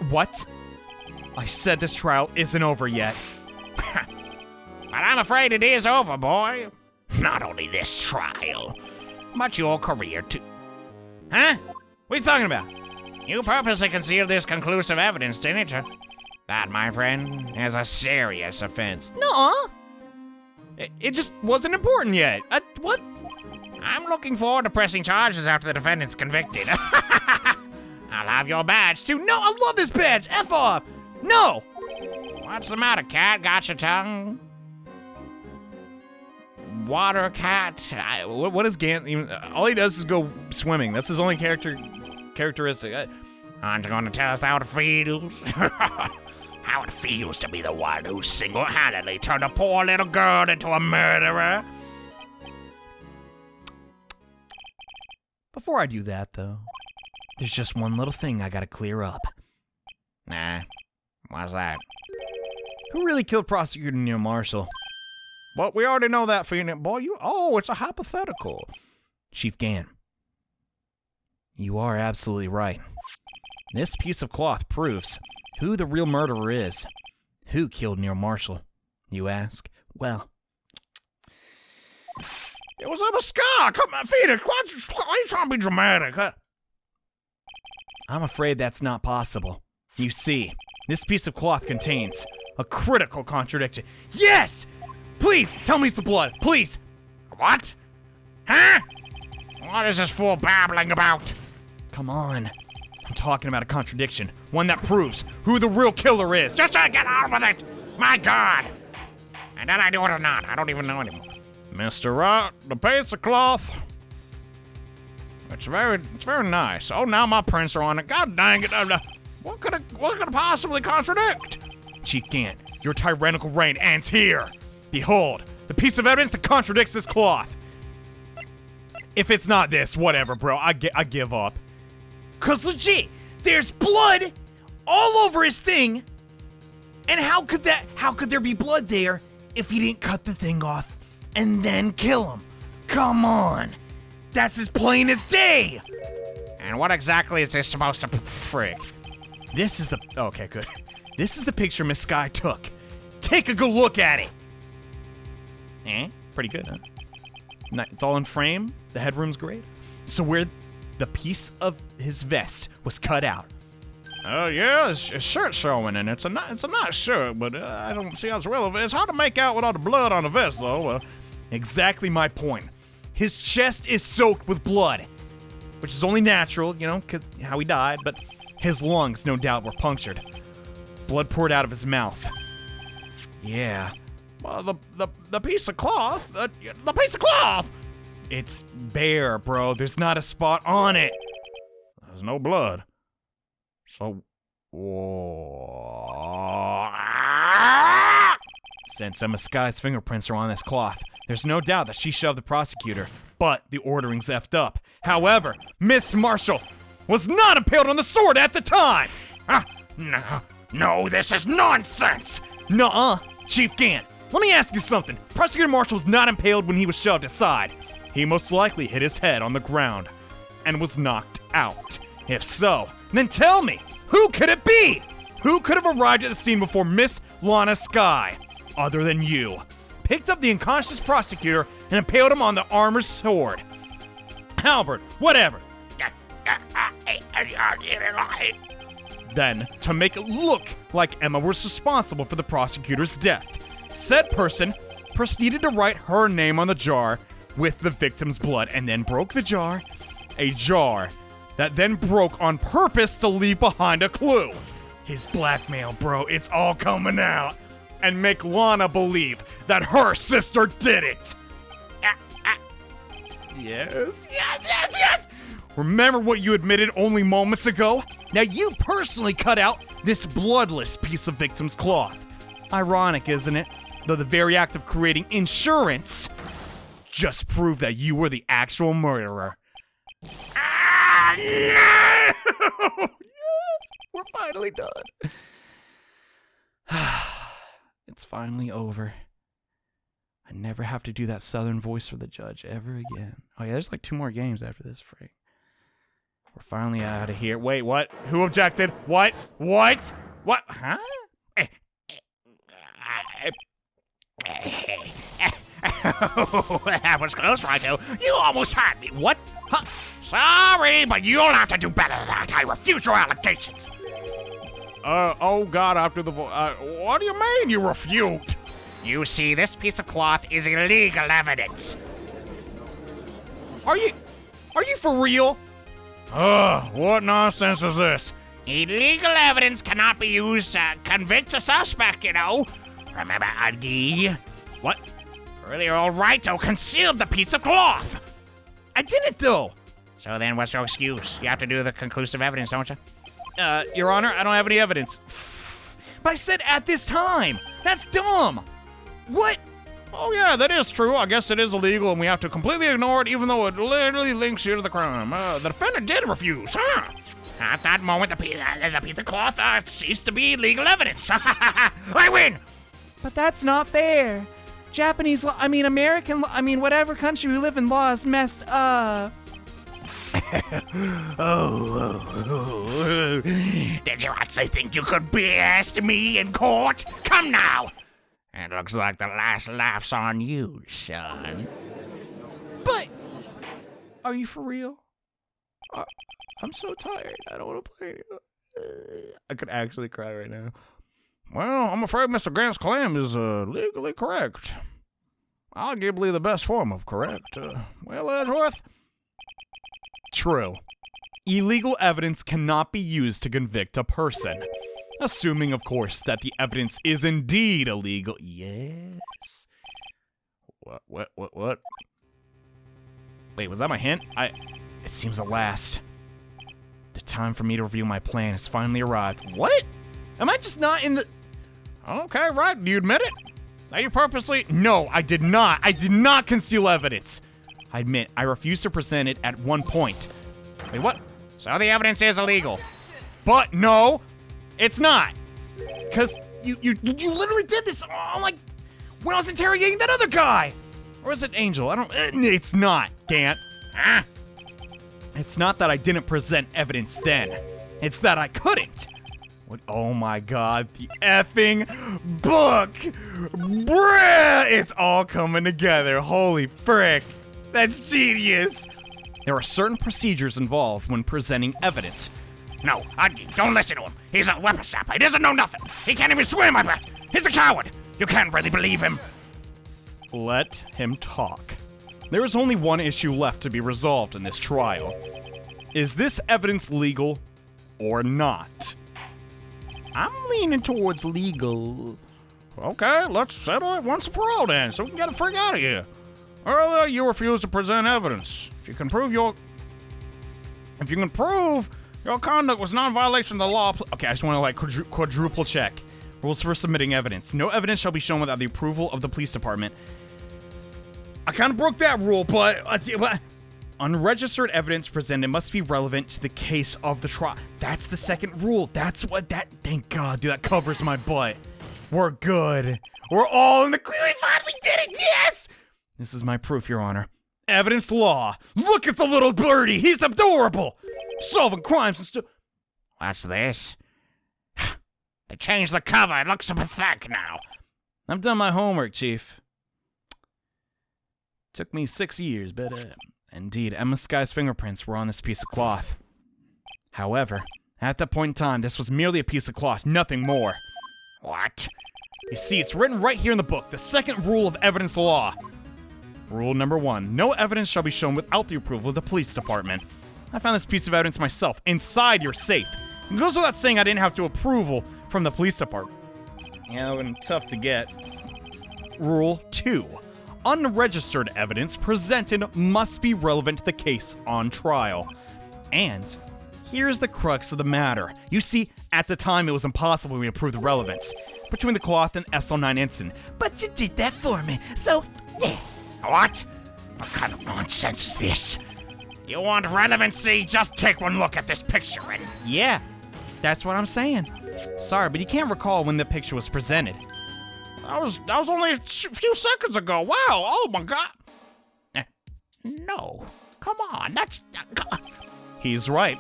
What? I said this trial isn't over yet. But I'm afraid it is over, boy. Not only this trial, but your career too. Huh? What are you talking about? You purposely concealed this conclusive evidence, didn't you? That, my friend, is a serious offense. Nuh-uh. It just wasn't important yet. What? I'm looking forward to pressing charges after the defendant's convicted. I'll have your badge, too. No, I love this badge. F off. No. What's the matter, cat? Got your tongue? Water cat? What is Gant even? All he does is go swimming. That's his only characteristic. Aren't you going to tell us how it feels? How it feels to be the one who single-handedly turned a poor little girl into a murderer? Before I do that, though, there's just one little thing I gotta clear up. Nah, what's that? Who really killed Prosecutor Neil Marshall? But we already know that, Phoenix. Boy, it's a hypothetical. Chief Gant, you are absolutely right. This piece of cloth proves who the real murderer is. Who killed Neil Marshall, you ask? Well, it was Lana Skye. Come on, Phoenix. Why are you trying to be dramatic? Huh? I'm afraid that's not possible. You see, this piece of cloth contains a critical contradiction. Yes! Please, tell me it's the blood. Please. What? Huh? What is this fool babbling about? Come on. I'm talking about a contradiction. One that proves who the real killer is. Just get on with it. My God. And did I do it or not? I don't even know anymore. Mr. Wright, the piece of cloth. It's very nice. Oh, now my prints are on it. God dang it. What could it possibly contradict? Chief Gant, your tyrannical reign ends here. Behold, the piece of evidence that contradicts this cloth. If it's not this, whatever, bro. I give up. Cause legit, there's blood all over his thing. And how could there be blood there if he didn't cut the thing off and then kill him? Come on. That's as plain as day. And what exactly is this supposed to frick? This is the... Okay, good. This is the picture Miss Skye took. Take a good look at it. Pretty good, huh? It's all in frame. The headroom's great. So where the piece of his vest was cut out. Oh, yeah, his shirt's showing, and it's a nice shirt, but I don't see how it's relevant. It's hard to make out with all the blood on the vest, though. Exactly my point. His chest is soaked with blood, which is only natural, because how he died, but his lungs, no doubt, were punctured. Blood poured out of his mouth. Yeah. Well, the piece of cloth, the piece of cloth! It's bare, bro. There's not a spot on it. There's no blood. So, since Emma Skye's fingerprints are on this cloth, there's no doubt that she shoved the prosecutor, but the ordering's effed up. However, Miss Marshall was not impaled on the sword at the time. No, this is nonsense. Nuh-uh, Chief Gant. Let me ask you something. Prosecutor Marshall was not impaled when he was shoved aside. He most likely hit his head on the ground and was knocked out. If so, then tell me, who could it be? Who could have arrived at the scene before Miss Lana Skye, other than you? Picked up the unconscious prosecutor and impaled him on the armor's sword. Albert, whatever. Then, to make it look like Emma was responsible for the prosecutor's death, said person proceeded to write her name on the jar with the victim's blood and then broke the jar. A jar that then broke on purpose to leave behind a clue. His blackmail, bro, it's all coming out. And make Lana believe that her sister did it. Yes. Remember what you admitted only moments ago? Now you personally cut out this bloodless piece of victim's cloth. Ironic, isn't it? Though the very act of creating insurance just proved that you were the actual murderer. No! Yes! We're finally done. It's finally over. I never have to do that southern voice for the judge ever again. Oh yeah, there's like 2 more games after this, freak. We're finally out of here. Wait, what? Who objected? What? What? What? Huh? That was close, Righto. You almost had me. What? Huh? Sorry, but you'll have to do better than that. I refute your allegations. Oh God, after the what do you mean you refute? You see, this piece of cloth is illegal evidence. Are you for real? What nonsense is this? Illegal evidence cannot be used to convict a suspect, you know. Remember ID? What? Earlier, old Righto concealed the piece of cloth. I didn't, though. So then what's your excuse? You have to do the conclusive evidence, don't you? Your Honor, I don't have any evidence. But I said at this time. That's dumb. What? Oh yeah, that is true. I guess it is illegal and we have to completely ignore it even though it literally links you to the crime. The defendant did refuse, huh? At that moment, the piece of cloth ceased to be legal evidence. I win! But that's not fair. Japanese law, American law, whatever country we live in, law is messed up. Did you actually think you could BS me in court? Come now! It looks like the last laugh's on you, son. But, are you for real? I'm so tired. I don't want to play anymore. I could actually cry right now. Well, I'm afraid Mr. Gant's claim is legally correct. Arguably the best form of correct. Well, Edgeworth? True. Illegal evidence cannot be used to convict a person. Assuming, of course, that the evidence is indeed illegal. Yes. What? Wait, was that my hint? It seems at last. The time for me to review my plan has finally arrived. What? Am I just not in the... Okay, right. Do you admit it? That you purposely... No, I did not. I did not conceal evidence. I admit, I refused to present it at one point. Wait, what? So the evidence is illegal. But no, it's not. Because you literally did this like when I was interrogating that other guy. Or is it Angel? It's not, Gant. It's not that I didn't present evidence then. It's that I couldn't. What? Oh my god, the effing book! Bruh! It's all coming together. Holy frick. That's genius. There are certain procedures involved when presenting evidence. No, don't listen to him. He's a whippersnapper. He doesn't know nothing. He can't even swim, I bet. He's a coward. You can't really believe him. Let him talk. There is only one issue left to be resolved in this trial. Is this evidence legal or not? I'm leaning towards legal. Okay, let's settle it once and for all then, so we can get the freak out of here. Earlier, you refused to present evidence. If you can prove your conduct was non-violation of the law. Okay, I just want to quadruple check. Rules for submitting evidence. No evidence shall be shown without the approval of the police department. I kind of broke that rule, but unregistered evidence presented must be relevant to the case of the trial. That's the second rule. Thank God, dude, that covers my butt. We're good. We're all in the clear. We finally did it. Yes! This is my proof, Your Honor. Evidence law. Look at the little birdie. He's adorable. Solving crimes and stuff. What's this? They changed the cover. It looks so pathetic now. I've done my homework, Chief. Took me 6 years, but indeed, Emma Skye's fingerprints were on this piece of cloth. However, at that point in time, this was merely a piece of cloth, nothing more. What? You see, it's written right here in the book, the second rule of evidence law. Rule number 1, no evidence shall be shown without the approval of the police department. I found this piece of evidence myself, inside your safe. It goes without saying I didn't have to approval from the police department. Yeah, it would have been tough to get. Rule 2, unregistered evidence presented must be relevant to the case on trial. And here's the crux of the matter. You see, at the time it was impossible for me to prove the relevance between the cloth and SL9 incident. But you did that for me, so yeah. What? What kind of nonsense is this? You want relevancy? Just take one look at this picture and... Yeah, that's what I'm saying. Sorry, but you can't recall when the picture was presented. That was only a few seconds ago. Wow, oh my god. No, come on, that's... He's right.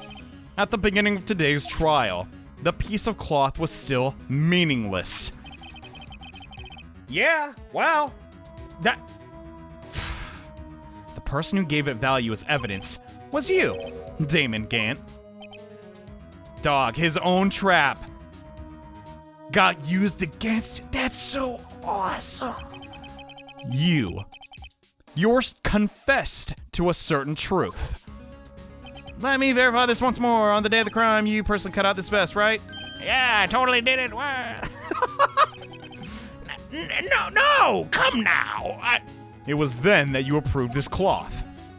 At the beginning of today's trial, the piece of cloth was still meaningless. Yeah, well, that... The person who gave it value as evidence was you, Damon Gant. Dog, his own trap got used against... That's so awesome. You're confessed to a certain truth. Let me verify this once more. On the day of the crime, you personally cut out this vest, right? Yeah, I totally did it. No, come now. It was then that you approved this cloth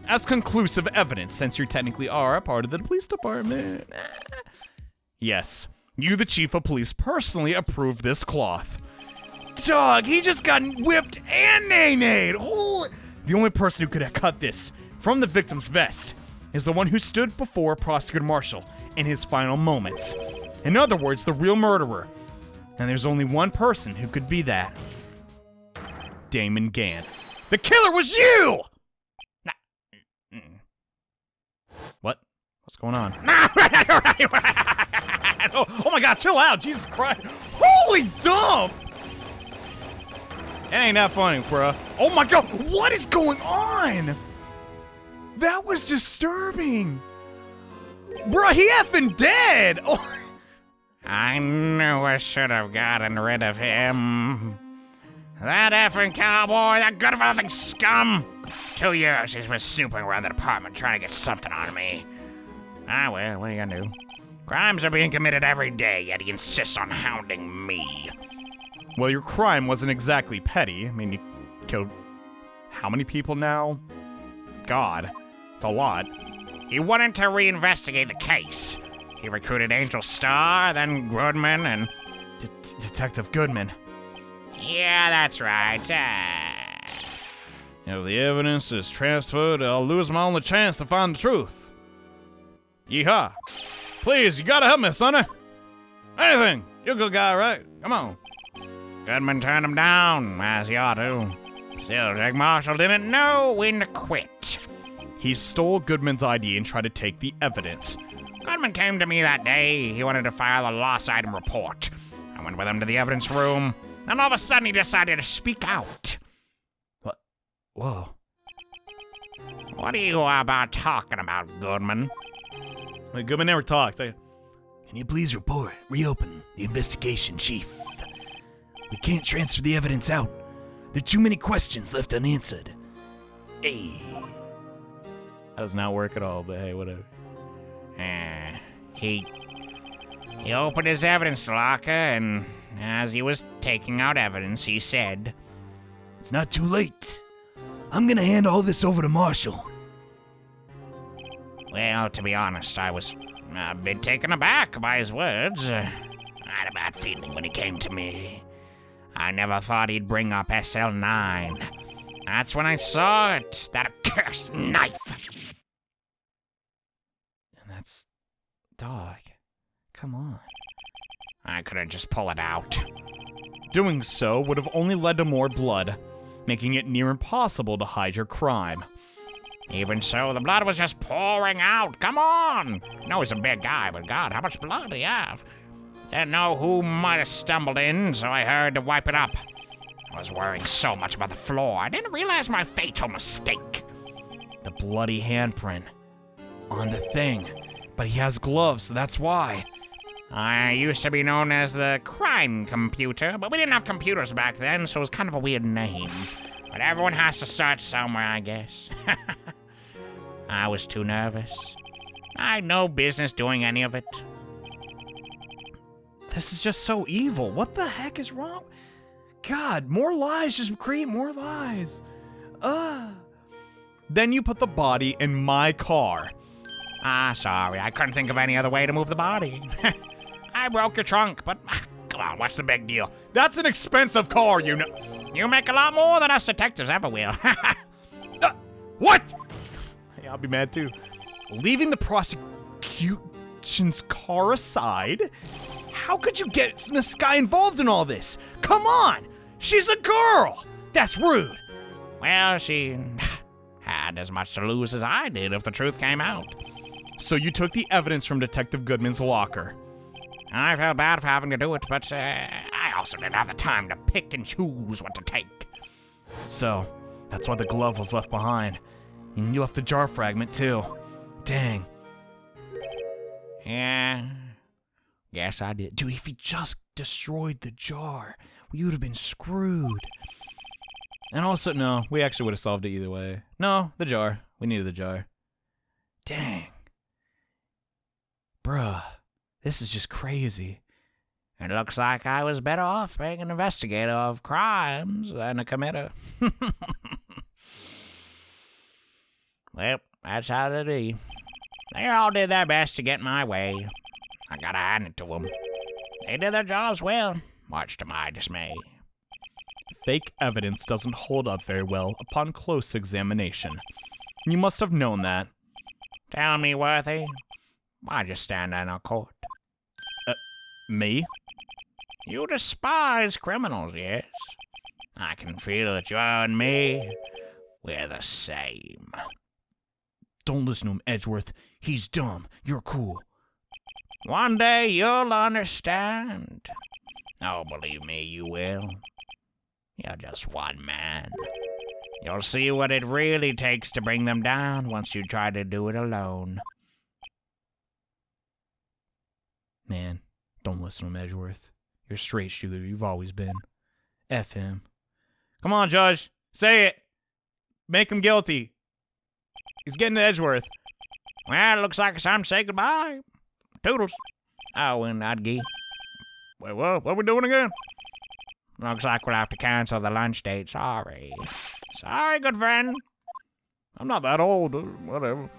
as conclusive evidence, since you technically are a part of the police department. Yes, you, the chief of police, personally approved this cloth. Dog, he just got whipped and nay-nayed. Holy... The only person who could have cut this from the victim's vest is the one who stood before Prosecutor Marshall in his final moments. In other words, the real murderer. And there's only one person who could be that. Damon Gant. The killer was you! What? What's going on? Oh my god, chill out, Jesus Christ. Holy dump! It ain't that funny, bruh. Oh my god, what is going on? That was disturbing. Bruh, he effing dead. Oh. I knew I should have gotten rid of him. That effing cowboy, that good-for-nothing scum. 2 years he's been snooping around the department trying to get something out of me. Ah, well, what are you gonna do? Crimes are being committed every day, yet he insists on hounding me. Well, your crime wasn't exactly petty. I mean, you killed how many people now? God, it's a lot. He wanted to reinvestigate the case. He recruited Angel Starr, then Goodman, and... Detective Goodman. Yeah, that's right. If the evidence is transferred, I'll lose my only chance to find the truth. Yeehaw. Please, you gotta help me, sonny. Anything. You're a good guy, right? Come on. Goodman turned him down, as he ought to. Still, Jake Marshall didn't know when to quit. He stole Goodman's ID and tried to take the evidence. Goodman came to me that day. He wanted to file a lost item report. I went with him to the evidence room, and all of a sudden he decided to speak out. What? Whoa. What are you about talking about, Goodman? Wait, Goodman never talked. Can you please reopen the investigation, Chief? We can't transfer the evidence out. There are too many questions left unanswered. Hey. That does not work at all, but hey, whatever. He opened his evidence locker, and as he was taking out evidence, he said, It's not too late. I'm gonna hand all this over to Marshall. Well, to be honest, I was a bit taken aback by his words. I had a bad feeling when he came to me. I never thought he'd bring up SL9. That's when I saw it, that accursed knife. And that's... Dog. Come on. I couldn't just pull it out. Doing so would have only led to more blood, making it near impossible to hide your crime. Even so, the blood was just pouring out. Come on! I know he's a big guy, but God, how much blood do you have? Didn't know who might have stumbled in, so I hurried to wipe it up. I was worrying so much about the floor, I didn't realize my fatal mistake. The bloody handprint. On the thing. But he has gloves, so that's why. I used to be known as the crime computer, but we didn't have computers back then, so it was kind of a weird name. But everyone has to start somewhere, I guess. I was too nervous. I had no business doing any of it. This is just so evil. What the heck is wrong? God, more lies. Just create more lies. Then you put the body in my car. Sorry. I couldn't think of any other way to move the body. I broke your trunk, but come on, what's the big deal? That's an expensive car, you know. You make a lot more than us detectives ever will. What? Hey, I'll be mad too. Leaving the prosecution's car aside, how could you get Miss Skye involved in all this? Come on! She's a girl! That's rude. Well, she had as much to lose as I did if the truth came out. So you took the evidence from Detective Goodman's locker. I felt bad for having to do it, but I also didn't have the time to pick and choose what to take. So, that's why the glove was left behind. And you left the jar fragment, too. Dang. Yeah, guess I did. Dude, if he just destroyed the jar, we would have been screwed. And also, no, we actually would have solved it either way. No, the jar. We needed the jar. Dang. Bruh, this is just crazy. It looks like I was better off being an investigator of crimes than a committer. Well, that's how it be. They all did their best to get in my way. I gotta hand it to them. They did their jobs well, much to my dismay. fake evidence doesn't hold up very well upon close examination. You must have known that. Tell me, Worthy, why'd you stand in our court? Me? You despise criminals, yes? I can feel that you and me, we're the same. Don't listen to him, Edgeworth. He's dumb. You're cool. One day you'll understand. Oh, believe me, you will. You're just one man. You'll see what it really takes to bring them down once you try to do it alone. Man, don't listen to him, Edgeworth. You're a straight shooter. You've always been. F him. Come on, Judge. Say it. Make him guilty. He's getting to Edgeworth. Well, it looks like it's time to say goodbye. Toodles. Oh, and Adgi. Wait, what? What are we doing again? Looks like we'll have to cancel the lunch date. Sorry. Sorry, good friend. I'm not that old. Whatever.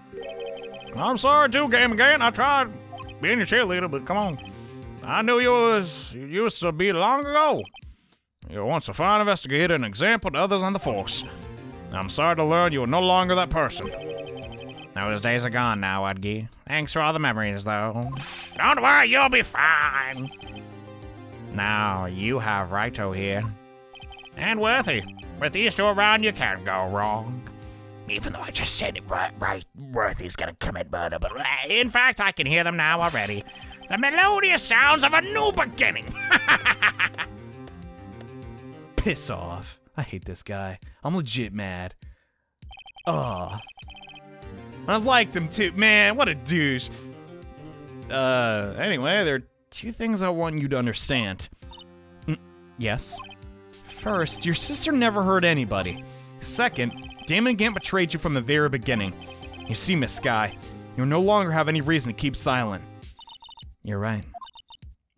I'm sorry, too, Game Gant. I tried being your cheerleader, but come on. I knew you used to be long ago. You were once a fine investigator and example to others on the force. I'm sorry to learn you are no longer that person. Those days are gone now, Udgy. Thanks for all the memories, though. Don't worry, you'll be fine. Now, you have Righto here. And Worthy. With these two around, you can't go wrong. Even though I just said it right, Worthy's gonna commit murder, but in fact, I can hear them now already. The melodious sounds of a new beginning. Piss off. I hate this guy. I'm legit mad. Ugh. I liked him too. Man, what a douche. Anyway, there are two things I want you to understand. Yes. First, your sister never hurt anybody. Second, Damon Gant betrayed you from the very beginning. You see, Miss Skye, you no longer have any reason to keep silent. You're right.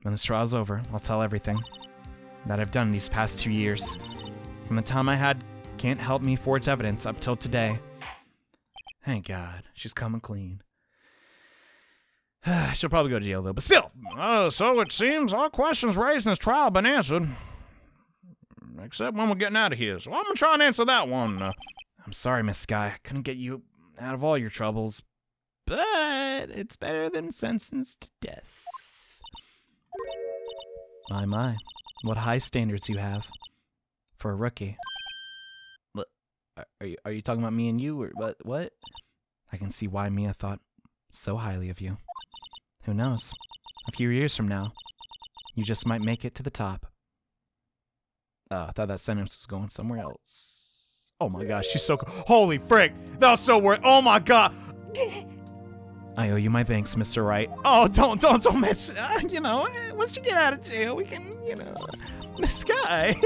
When this trial's over, I'll tell everything that I've done these past 2 years. From the time I had Gant help me forge evidence up till today. Thank God, she's coming clean. She'll probably go to jail, though, but still. So it seems all questions raised in this trial have been answered. Except when we're getting out of here. So I'm going to try and answer that one. I'm sorry, Miss Skye. I couldn't get you out of all your troubles. But it's better than sentenced to death. My. What high standards you have. For a rookie. What? Are you talking about me and you, or what? I can see why Mia thought so highly of you. Who knows? A few years from now, you just might make it to the top. I thought that sentence was going somewhere else. Oh my gosh, she's so cool. Holy frick! That was so worth. Oh my god! I owe you my thanks, Mr. Wright. Oh, don't miss. Once you get out of jail, we can, Miss Skye.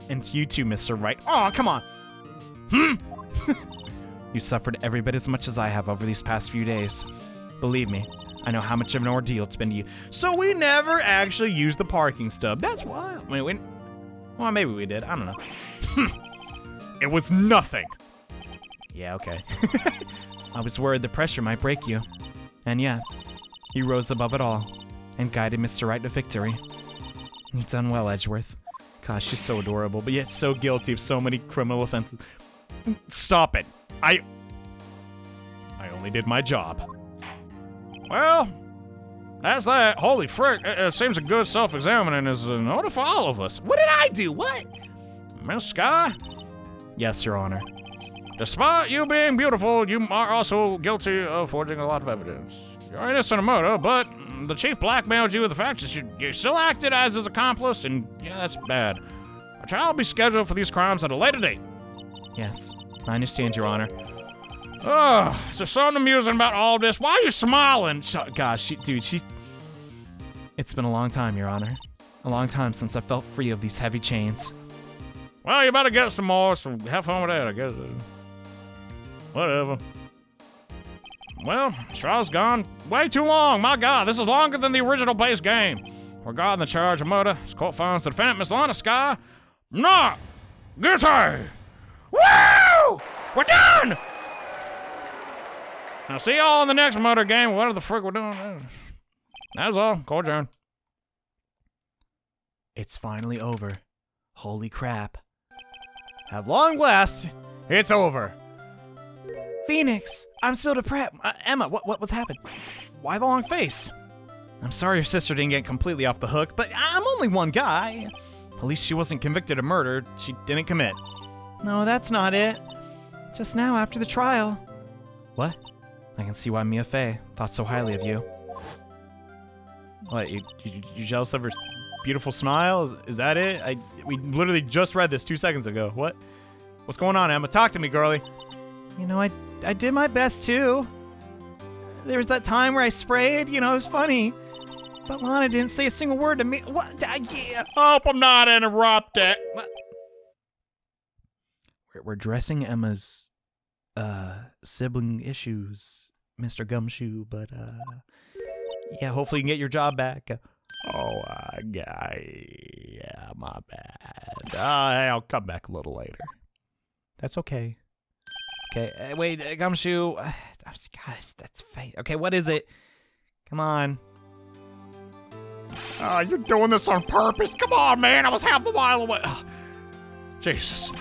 And to you too, Mr. Wright. Oh, come on. You suffered every bit as much as I have over these past few days. Believe me, I know how much of an ordeal it's been to you. So we never actually used the parking stub. That's wild. Well, maybe we did. I don't know. It was nothing. Yeah, okay. I was worried the pressure might break you. And yeah, you rose above it all and guided Mr. Wright to victory. You've done well, Edgeworth. Gosh, she's so adorable, but yet so guilty of so many criminal offenses. Stop it. I only did my job. Well, that's that. Holy frick, it seems a good self-examining is in order for all of us. What did I do? What? Miss Skye? Yes, Your Honor. Despite you being beautiful, you are also guilty of forging a lot of evidence. You're innocent of murder, but the chief blackmailed you with the fact that you still acted as his accomplice, and yeah, that's bad. A trial will be scheduled for these crimes at a later date. Yes, I understand, Your Honor. Is there something amusing about all this? Why are you smiling? Gosh, it's been a long time, Your Honor. A long time since I felt free of these heavy chains. Well, you better get some more, so have fun with that, I guess. Whatever. Well, this trial's gone way too long. My God, this is longer than the original base game. Regarding the charge of murder, this court finds the defendant, Miss Lana Skye, not guilty. Woo! We're done! Now, see y'all in the next murder game. Whatever the frick we're doing. That's all. Court adjourned. It's finally over. Holy crap. At long last, it's over. Phoenix, I'm still depressed. Emma, what's happened? Why the long face? I'm sorry your sister didn't get completely off the hook, but I'm only one guy. At least she wasn't convicted of murder. She didn't commit. No, that's not it. Just now after the trial. What? I can see why Mia Fey thought so highly of you. What, you jealous of her beautiful smile? Is that it? We literally just read this 2 seconds ago. What? What's going on, Emma? Talk to me, girlie. You know, I did my best, too. There was that time where I sprayed, it was funny. But Lana didn't say a single word to me. What? Yeah. Hope I'm not interrupted. We're addressing Emma's sibling issues, Mr. Gumshoe, but yeah, hopefully you can get your job back. Oh, yeah, my bad. I'll come back a little later. That's okay. Okay, wait, Gumshoe. Gosh, that's fate. Okay, what is it? Come on. You're doing this on purpose. Come on, man. I was half a mile away. Jesus.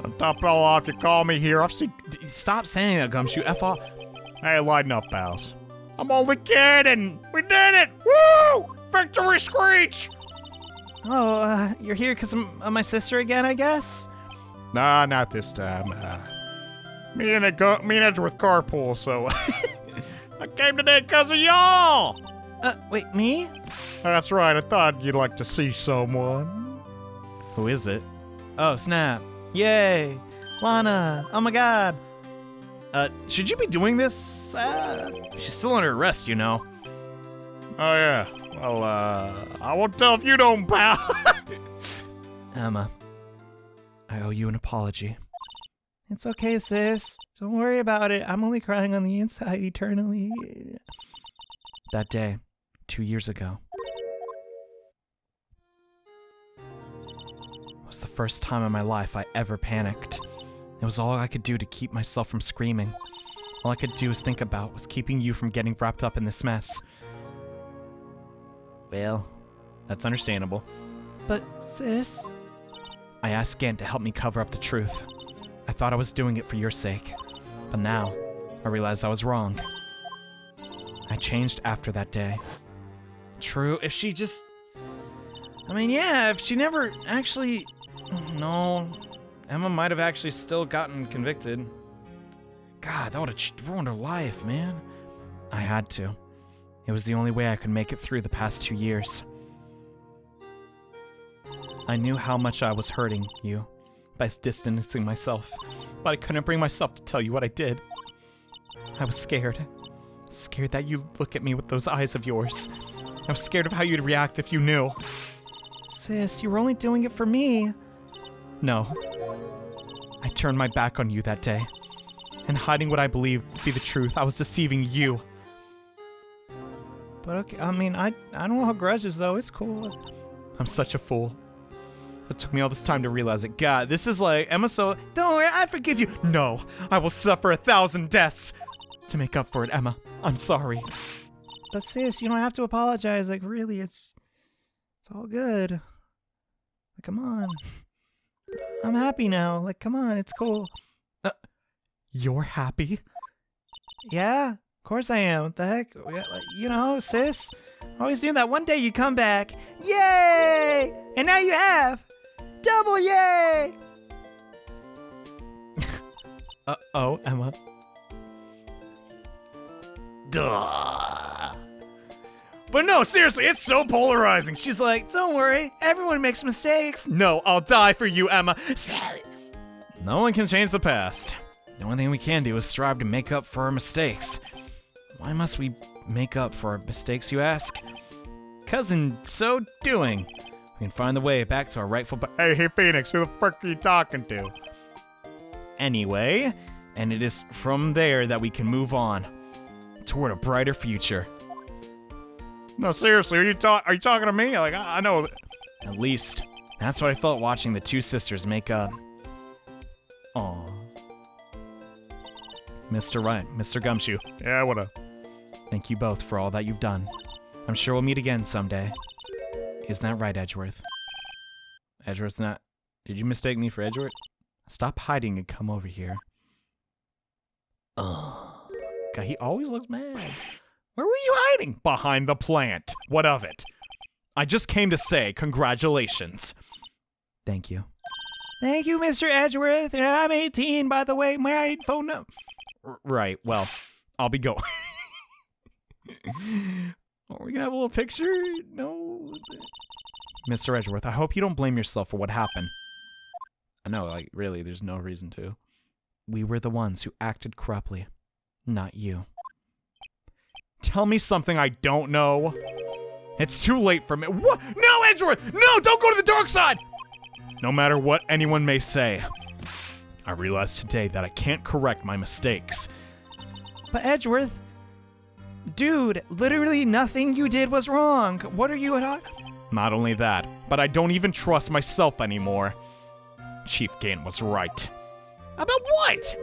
On top of it all off, you call me here. I've seen... Stop saying that, Gumshoe. F off. Hey, lighten up, pals. I'm only kidding. We did it. Woo! Victory screech. Oh, you're here because of my sister again, I guess? Nah, not this time. Me and Edgeworth carpool, so I came today because of y'all. Wait, me? That's right. I thought you'd like to see someone. Who is it? Oh, snap. Yay. Lana. Oh, my God. Should you be doing this? She's still under arrest, you know. Oh, yeah. Well, I won't tell if you don't, pal. Emma, I owe you an apology. It's okay, sis. Don't worry about it. I'm only crying on the inside eternally. That day, 2 years ago, was the first time in my life I ever panicked. It was all I could do to keep myself from screaming. All I could do was think about was keeping you from getting wrapped up in this mess. Well, that's understandable. But, sis... I asked Gant to help me cover up the truth. I thought I was doing it for your sake. But now, I realized I was wrong. I changed after that day. True, if she just... yeah, if she never actually... No, Emma might have actually still gotten convicted. God, that would have ruined her life, man. I had to. It was the only way I could make it through the past 2 years. I knew how much I was hurting you by distancing myself, but I couldn't bring myself to tell you what I did. I was scared. Scared that you'd look at me with those eyes of yours. I was scared of how you'd react if you knew. Sis, you were only doing it for me. No. I turned my back on you that day. And hiding what I believed to be the truth, I was deceiving you. But okay, I don't hold grudges though, it's cool. I'm such a fool. It took me all this time to realize it. God, this is like, Emma, so, don't worry, I forgive you. No, I will suffer 1,000 deaths to make up for it, Emma. I'm sorry. But sis, you don't have to apologize. Like, really, it's all good. Like, come on. I'm happy now. Like, come on, it's cool. You're happy? Yeah, of course I am. What the heck? You know, sis. Always doing that. One day you come back. Yay! And now you have. Double yay! Uh-oh, Emma. Duh. But no, seriously, it's so polarizing. She's like, don't worry, everyone makes mistakes. No, I'll die for you, Emma. No one can change the past. The only thing we can do is strive to make up for our mistakes. Why must we make up for our mistakes, you ask? 'Cause in so doing, we can find the way back to our rightful... Hey, Phoenix, who the frick are you talking to? Anyway, and it is from there that we can move on toward a brighter future. No, seriously, are you talking to me? Like, I know that. At least, that's what I felt watching the two sisters make up. Aww. Mr. Wright, Mr. Gumshoe. Yeah, what up? Thank you both for all that you've done. I'm sure we'll meet again someday. Isn't that right, Edgeworth? Edgeworth's not... Did you mistake me for Edgeworth? Stop hiding and come over here. God, he always looks mad. Where were you hiding? Behind the plant. What of it? I just came to say congratulations. Thank you. Thank you, Mr. Edgeworth. And I'm 18, by the way. My phone number. Right, well, I'll be going. Are we gonna have a little picture? No. Mr. Edgeworth, I hope you don't blame yourself for what happened. I know, like, really, there's no reason to. We were the ones who acted corruptly, not you. Tell me something I don't know. It's too late for me. What? No, Edgeworth! No, don't go to the dark side! No matter what anyone may say, I realize today that I can't correct my mistakes. But Edgeworth, dude, literally nothing you did was wrong. What are you at? Not only that, but I don't even trust myself anymore. Chief Gant was right. About what?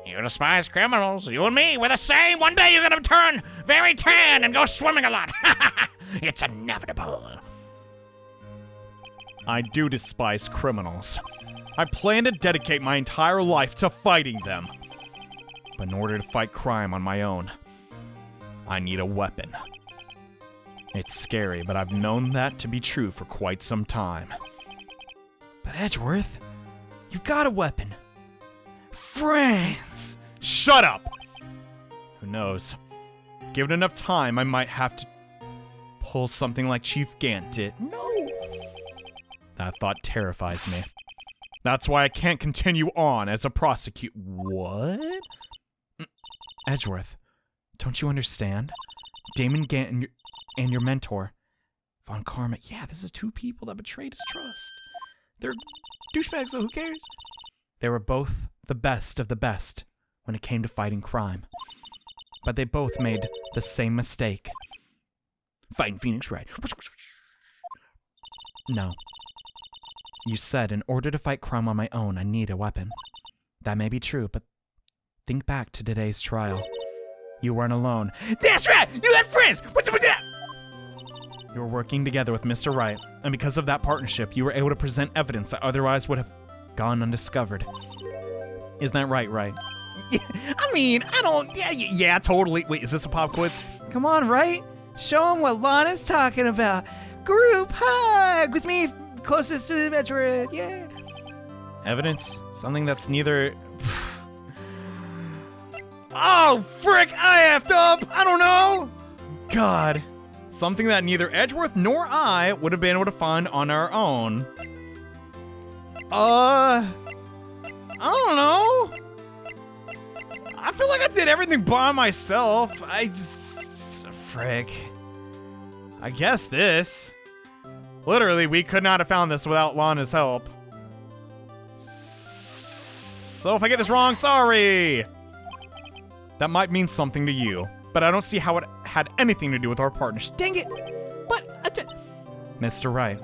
You despise criminals. You and me, we're the same. One day you're gonna turn very tan and go swimming a lot. It's inevitable. I do despise criminals. I plan to dedicate my entire life to fighting them. But in order to fight crime on my own, I need a weapon. It's scary, but I've known that to be true for quite some time. But Edgeworth, you got a weapon. Friends! Shut up! Who knows? Given enough time, I might have to pull something like Chief Gant did. No! That thought terrifies me. That's why I can't continue on as a prosecutor. What? Edgeworth, don't you understand? Damon Gant and your mentor, Von Karma. Yeah, this is two people that betrayed his trust. They're douchebags, so who cares? They were both the best of the best when it came to fighting crime. But they both made the same mistake. Fighting Phoenix Wright. No. You said in order to fight crime on my own, I need a weapon. That may be true, but think back to today's trial. You weren't alone. That's right! You had friends! What's up with that? You were working together with Mr. Wright, and because of that partnership, you were able to present evidence that otherwise would have gone undiscovered. Isn't that right, Wright? Yeah, I mean, I don't... Yeah, totally. Wait, is this a pop quiz? Come on, Wright. Show him what Lana's talking about. Group hug with me closest to the metro. Yeah. Evidence? Something that's neither... Oh, frick! I effed up! I don't know! God. Something that neither Edgeworth nor I would have been able to find on our own. I don't know. I feel like I did everything by myself. Frick. I guess this. Literally, we could not have found this without Lana's help. So if I get this wrong, sorry. That might mean something to you, but I don't see how it had anything to do with our partnership. Dang it! But Mr. Wright,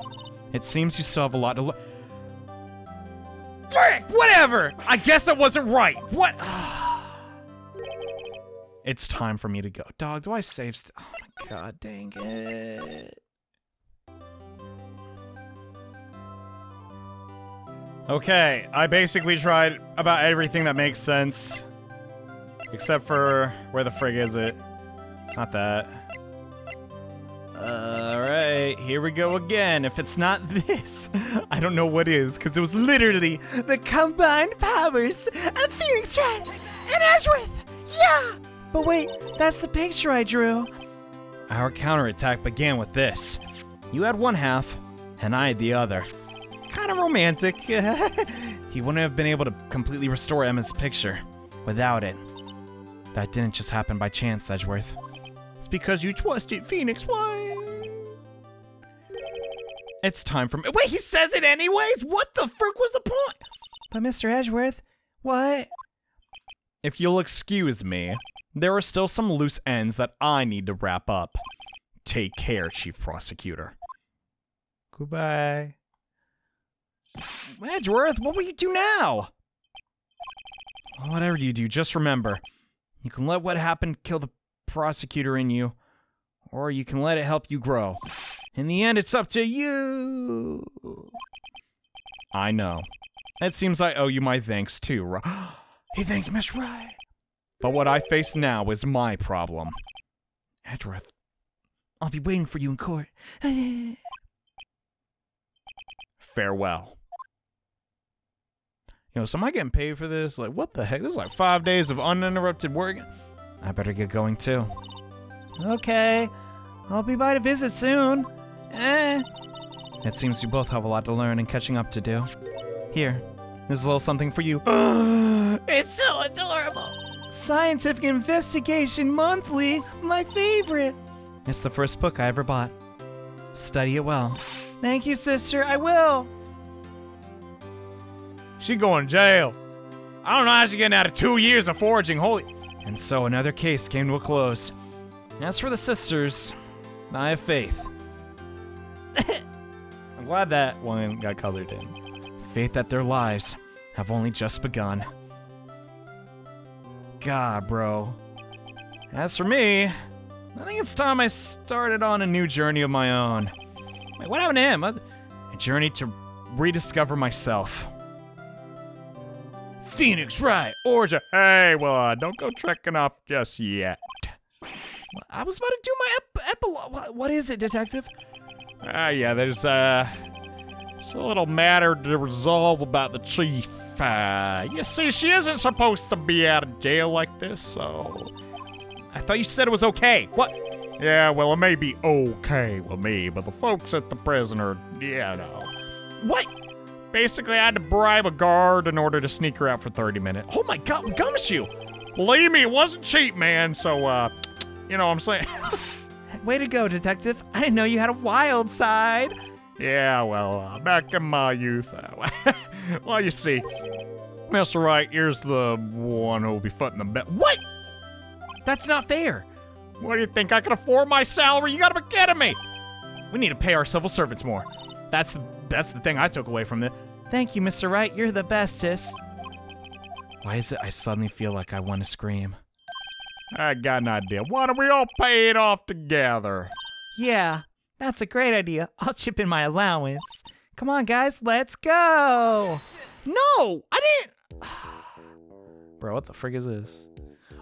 it seems you still have a lot to learn. Frick! Whatever! I guess that wasn't right. What? It's time for me to go. Dog, do I save oh my god, dang it. Okay, I basically tried about everything that makes sense. Except for, where the frig is it? It's not that. Alright, here we go again. If it's not this, I don't know what is, because it was literally the combined powers of Phoenix Wright and Edgeworth. Yeah! But wait, that's the picture I drew. Our counterattack began with this. You had one half, and I had the other. Kind of romantic. He wouldn't have been able to completely restore Emma's picture without it. That didn't just happen by chance, Edgeworth. It's because you trusted Phoenix Wright. It's time for me. Wait, he says it anyways? What the frick was the point? But Mr. Edgeworth, what? If you'll excuse me, there are still some loose ends that I need to wrap up. Take care, Chief Prosecutor. Goodbye. Edgeworth, what will you do now? Well, whatever you do, just remember, you can let what happened kill the prosecutor in you, or you can let it help you grow. In the end, it's up to you. I know. It seems I owe you my thanks too, Hey, thank you, Mr. Wright. but what I face now is my problem. Edgeworth, I'll be waiting for you in court. Farewell. So am I getting paid for this? Like, what the heck? This is like 5 days of uninterrupted work. I better get going too. Okay, I'll be by to visit soon. It seems you both have a lot to learn and catching up to do. Here, this is a little something for you. It's so adorable. Scientific Investigation Monthly, my favorite. It's the first book I ever bought. Study it well. Thank you, sister, I will. She going to jail. I don't know how she's getting out of 2 years of foraging. Holy. And so another case came to a close. As for the sisters, I have faith. I'm glad that one got colored in. Faith that their lives have only just begun. God, bro. As for me, I think it's time I started on a new journey of my own. Wait, what happened to him? A journey to rediscover myself. Phoenix Wright. Orja. Hey, well, don't go trekking off just yet. I was about to do my epilogue. What is it, detective? Yeah, there's a little matter to resolve about the chief. You see, she isn't supposed to be out of jail like this, so... I thought you said it was okay. What? Yeah, well, it may be okay with me, but the folks at the prison are, What? Basically, I had to bribe a guard in order to sneak her out for 30 minutes. Oh my God, gumshoe! Believe me, it wasn't cheap, man, so, you know what I'm saying? Way to go, detective. I didn't know you had a wild side. Yeah, well, back in my youth, well, you see, Mr. Wright, here's the one who'll be footing the bed. What? That's not fair. What do you think? I can afford my salary? You gotta be kidding me! We need to pay our civil servants more. That's the thing I took away from this. Thank you, Mr. Wright. You're the bestest. Why is it I suddenly feel like I want to scream? I got an idea. Why don't we all pay it off together? Yeah, that's a great idea. I'll chip in my allowance. Come on, guys, let's go. No, I didn't. Bro, what the frick is this?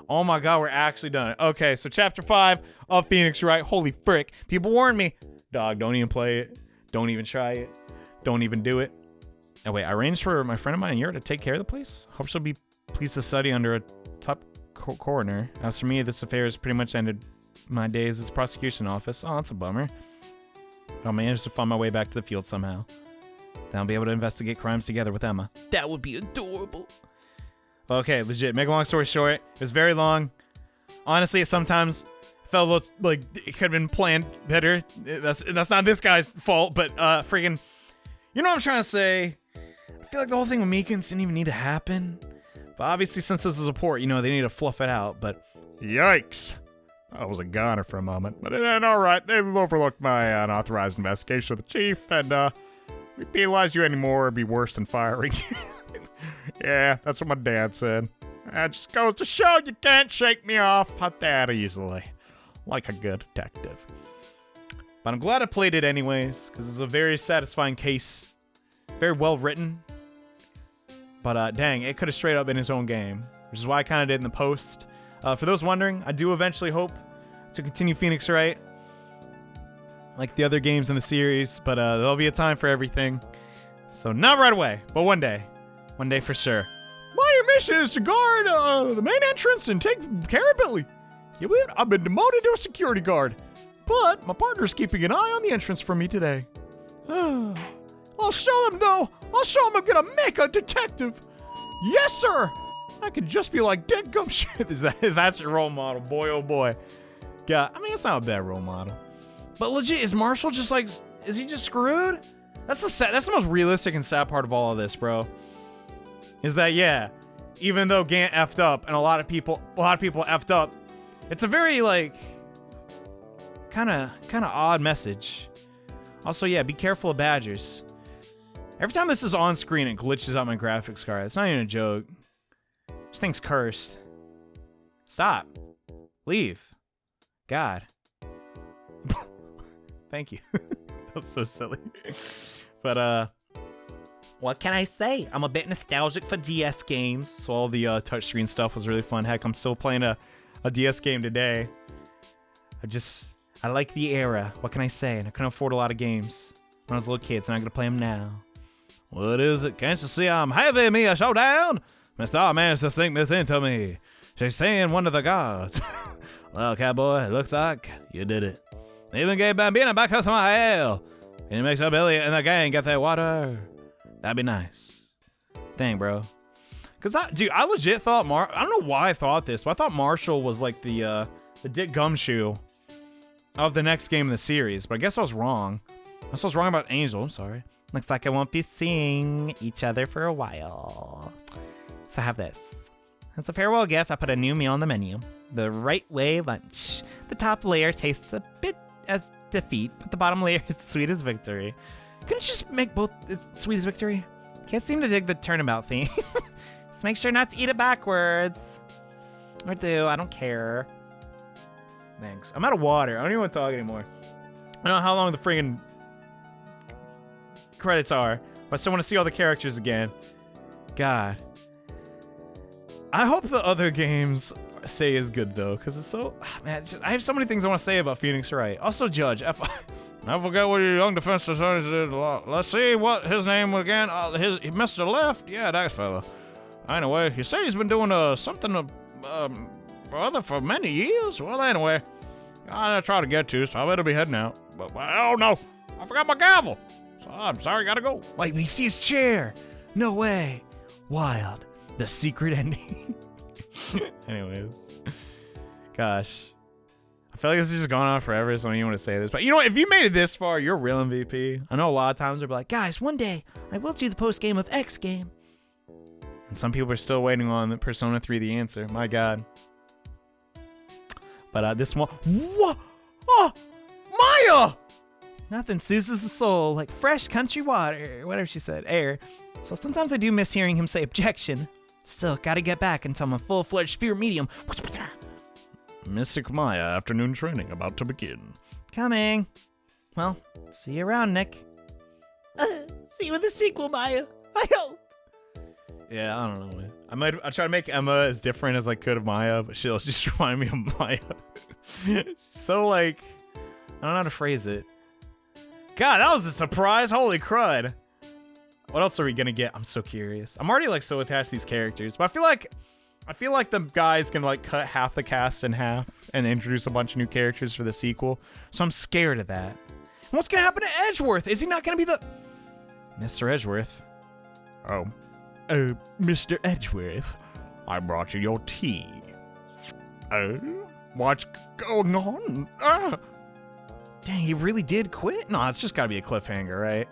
Oh my God, we're actually done. Okay, so chapter 5 of Phoenix Wright. Holy frick. People warned me. Dog, don't even play it. Don't even try it. Don't even do it. Oh wait, I arranged for my friend of mine here to take care of the place. Hope she'll be pleased to study under a top coroner. As for me, this affair has pretty much ended my days as prosecution office. Oh, that's a bummer. I'll manage to find my way back to the field somehow. Then I'll be able to investigate crimes together with Emma. That would be adorable. Okay, legit. Make a long story short, it was very long. Honestly, it sometimes felt like it could have been planned better. That's not this guy's fault, but freaking, you know what I'm trying to say? I feel like the whole thing with Meekins didn't even need to happen. But obviously, since this is a port, they need to fluff it out. But yikes! I was a goner for a moment, but it ain't all right. They've overlooked my unauthorized investigation of the chief, and we penalize you anymore, it'd be worse than firing. Yeah, that's what my dad said. That just goes to show you can't shake me off that easily, like a good detective. But I'm glad I played it anyways, because it's a very satisfying case, very well written. But dang, it could have straight up been his own game, which is why I kind of did in the post. For those wondering, I do eventually hope to continue Phoenix Wright, like the other games in the series, but there'll be a time for everything. So not right away, but one day for sure. My mission is to guard the main entrance and take care of Billy. Can you believe it? I've been demoted to a security guard, but my partner's keeping an eye on the entrance for me today. I'll show them though. I'll show them I'm gonna make a detective. Yes, sir. I could just be like dead gum shit. That's your role model, boy, oh boy. God, I mean, it's not a bad role model. But legit, is Marshall just like, is he just screwed? That's the most realistic and sad part of all of this, bro. Is that, yeah, even though Gant effed up and a lot of people effed up, it's a very, like, kind of odd message. Also, yeah, be careful of badgers. Every time this is on screen, it glitches out my graphics card. It's not even a joke. This thing's cursed. Stop. Leave. God. Thank you. That was so silly. But, What can I say? I'm a bit nostalgic for DS games, so all the touchscreen stuff was really fun. Heck, I'm still playing a DS game today. I like the era. What can I say? And I couldn't afford a lot of games when I was a little kid, so I'm not gonna play them now. What is it? Can't you see I'm having me a showdown? My star managed to think this into me. She's saying one of the gods. Well, cowboy, it looks like you did it. Even gave Bambina back up to my hell. Can you make sure Billy and the gang get their water? That'd be nice. Dang, bro. Cause I legit thought I don't know why I thought this, but I thought Marshall was like the Dick Gumshoe of the next game in the series. But I guess I was wrong. I was wrong about Angel. I'm sorry. Looks like I won't be seeing each other for a while. So I have this. As a farewell gift, I put a new meal on the menu. The Right Way Lunch. The top layer tastes a bit as defeat, but the bottom layer is sweet as victory. Couldn't you just make both as sweet as victory? Can't seem to dig the turnabout theme. Just make sure not to eat it backwards. Or do, I don't care. Thanks. I'm out of water. I don't even want to talk anymore. I don't know how long the friggin' credits are, but I still want to see all the characters again. God. I hope the other games say is good though, because it's so, man, I have so many things I want to say about Phoenix Wright. Also, Judge, I forget what your young defense attorney did a lot. Let's see what his name was again. Mr. Left? Yeah, that fella. Anyway, you say he's been doing something other for many years? Well, anyway, I try to get to, so I better be heading out. But, oh no, I forgot my gavel. So I'm sorry, gotta go. Wait, we see his chair. No way. Wild. The secret ending. Anyways. Gosh. I feel like this has just gone on forever, so I don't even want to say this. But you know what? If you made it this far, you're a real MVP. I know a lot of times they'll be like, guys, one day I will do the post-game of X game. And some people are still waiting on the Persona 3 the answer. My God. But this one... What? Oh! Maya! Nothing soothes the soul like fresh country water. Whatever she said. Air. So sometimes I do miss hearing him say objection. Still, gotta get back until I'm a full-fledged spirit medium. Mystic Maya afternoon training about to begin. Coming. Well, see you around, Nick. See you in the sequel, Maya. I hope. Yeah, I don't know, man. I try to make Emma as different as I could of Maya, but she'll just remind me of Maya. She's so, like, I don't know how to phrase it. God, that was a surprise. Holy crud. What else are we gonna get? I'm so curious. I'm already, like, so attached to these characters, but I feel like the guys can, like, cut half the cast in half and introduce a bunch of new characters for the sequel. So I'm scared of that. And what's gonna happen to Edgeworth? Is he not gonna be the... Mr. Edgeworth? Oh, Mr. Edgeworth. I brought you your tea. Oh, what's going on? Dang, he really did quit? No, it's just gotta be a cliffhanger, right?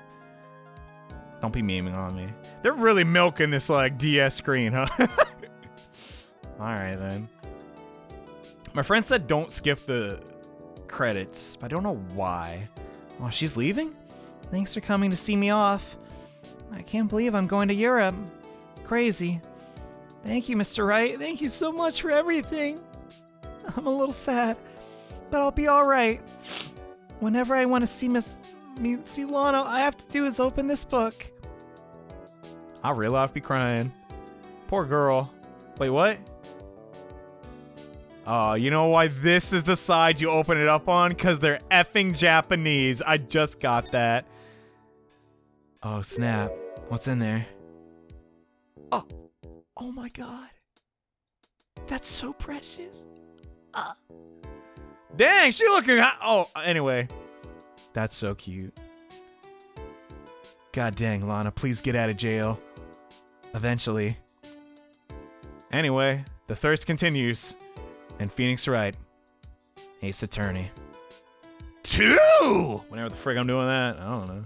Don't be memeing on me. They're really milking this, like, DS screen, huh? Alright, then. My friend said don't skip the credits, but I don't know why. Oh, she's leaving? Thanks for coming to see me off. I can't believe I'm going to Europe. Crazy. Thank you, Mr. Wright. Thank you so much for everything. I'm a little sad, but I'll be alright. Whenever I want to see Lana, all I have to do is open this book. I'll real life be crying. Poor girl. Wait, what? Oh, you know why this is the side you open it up on? Because they're effing Japanese. I just got that. Oh, snap. What's in there? Oh my God. That's so precious. Dang, she looking hot. Oh, anyway. That's so cute. God dang, Lana, please get out of jail. Eventually. Anyway, the thirst continues. And Phoenix Wright Ace Attorney 2! Whenever the frig I'm doing that, I don't know.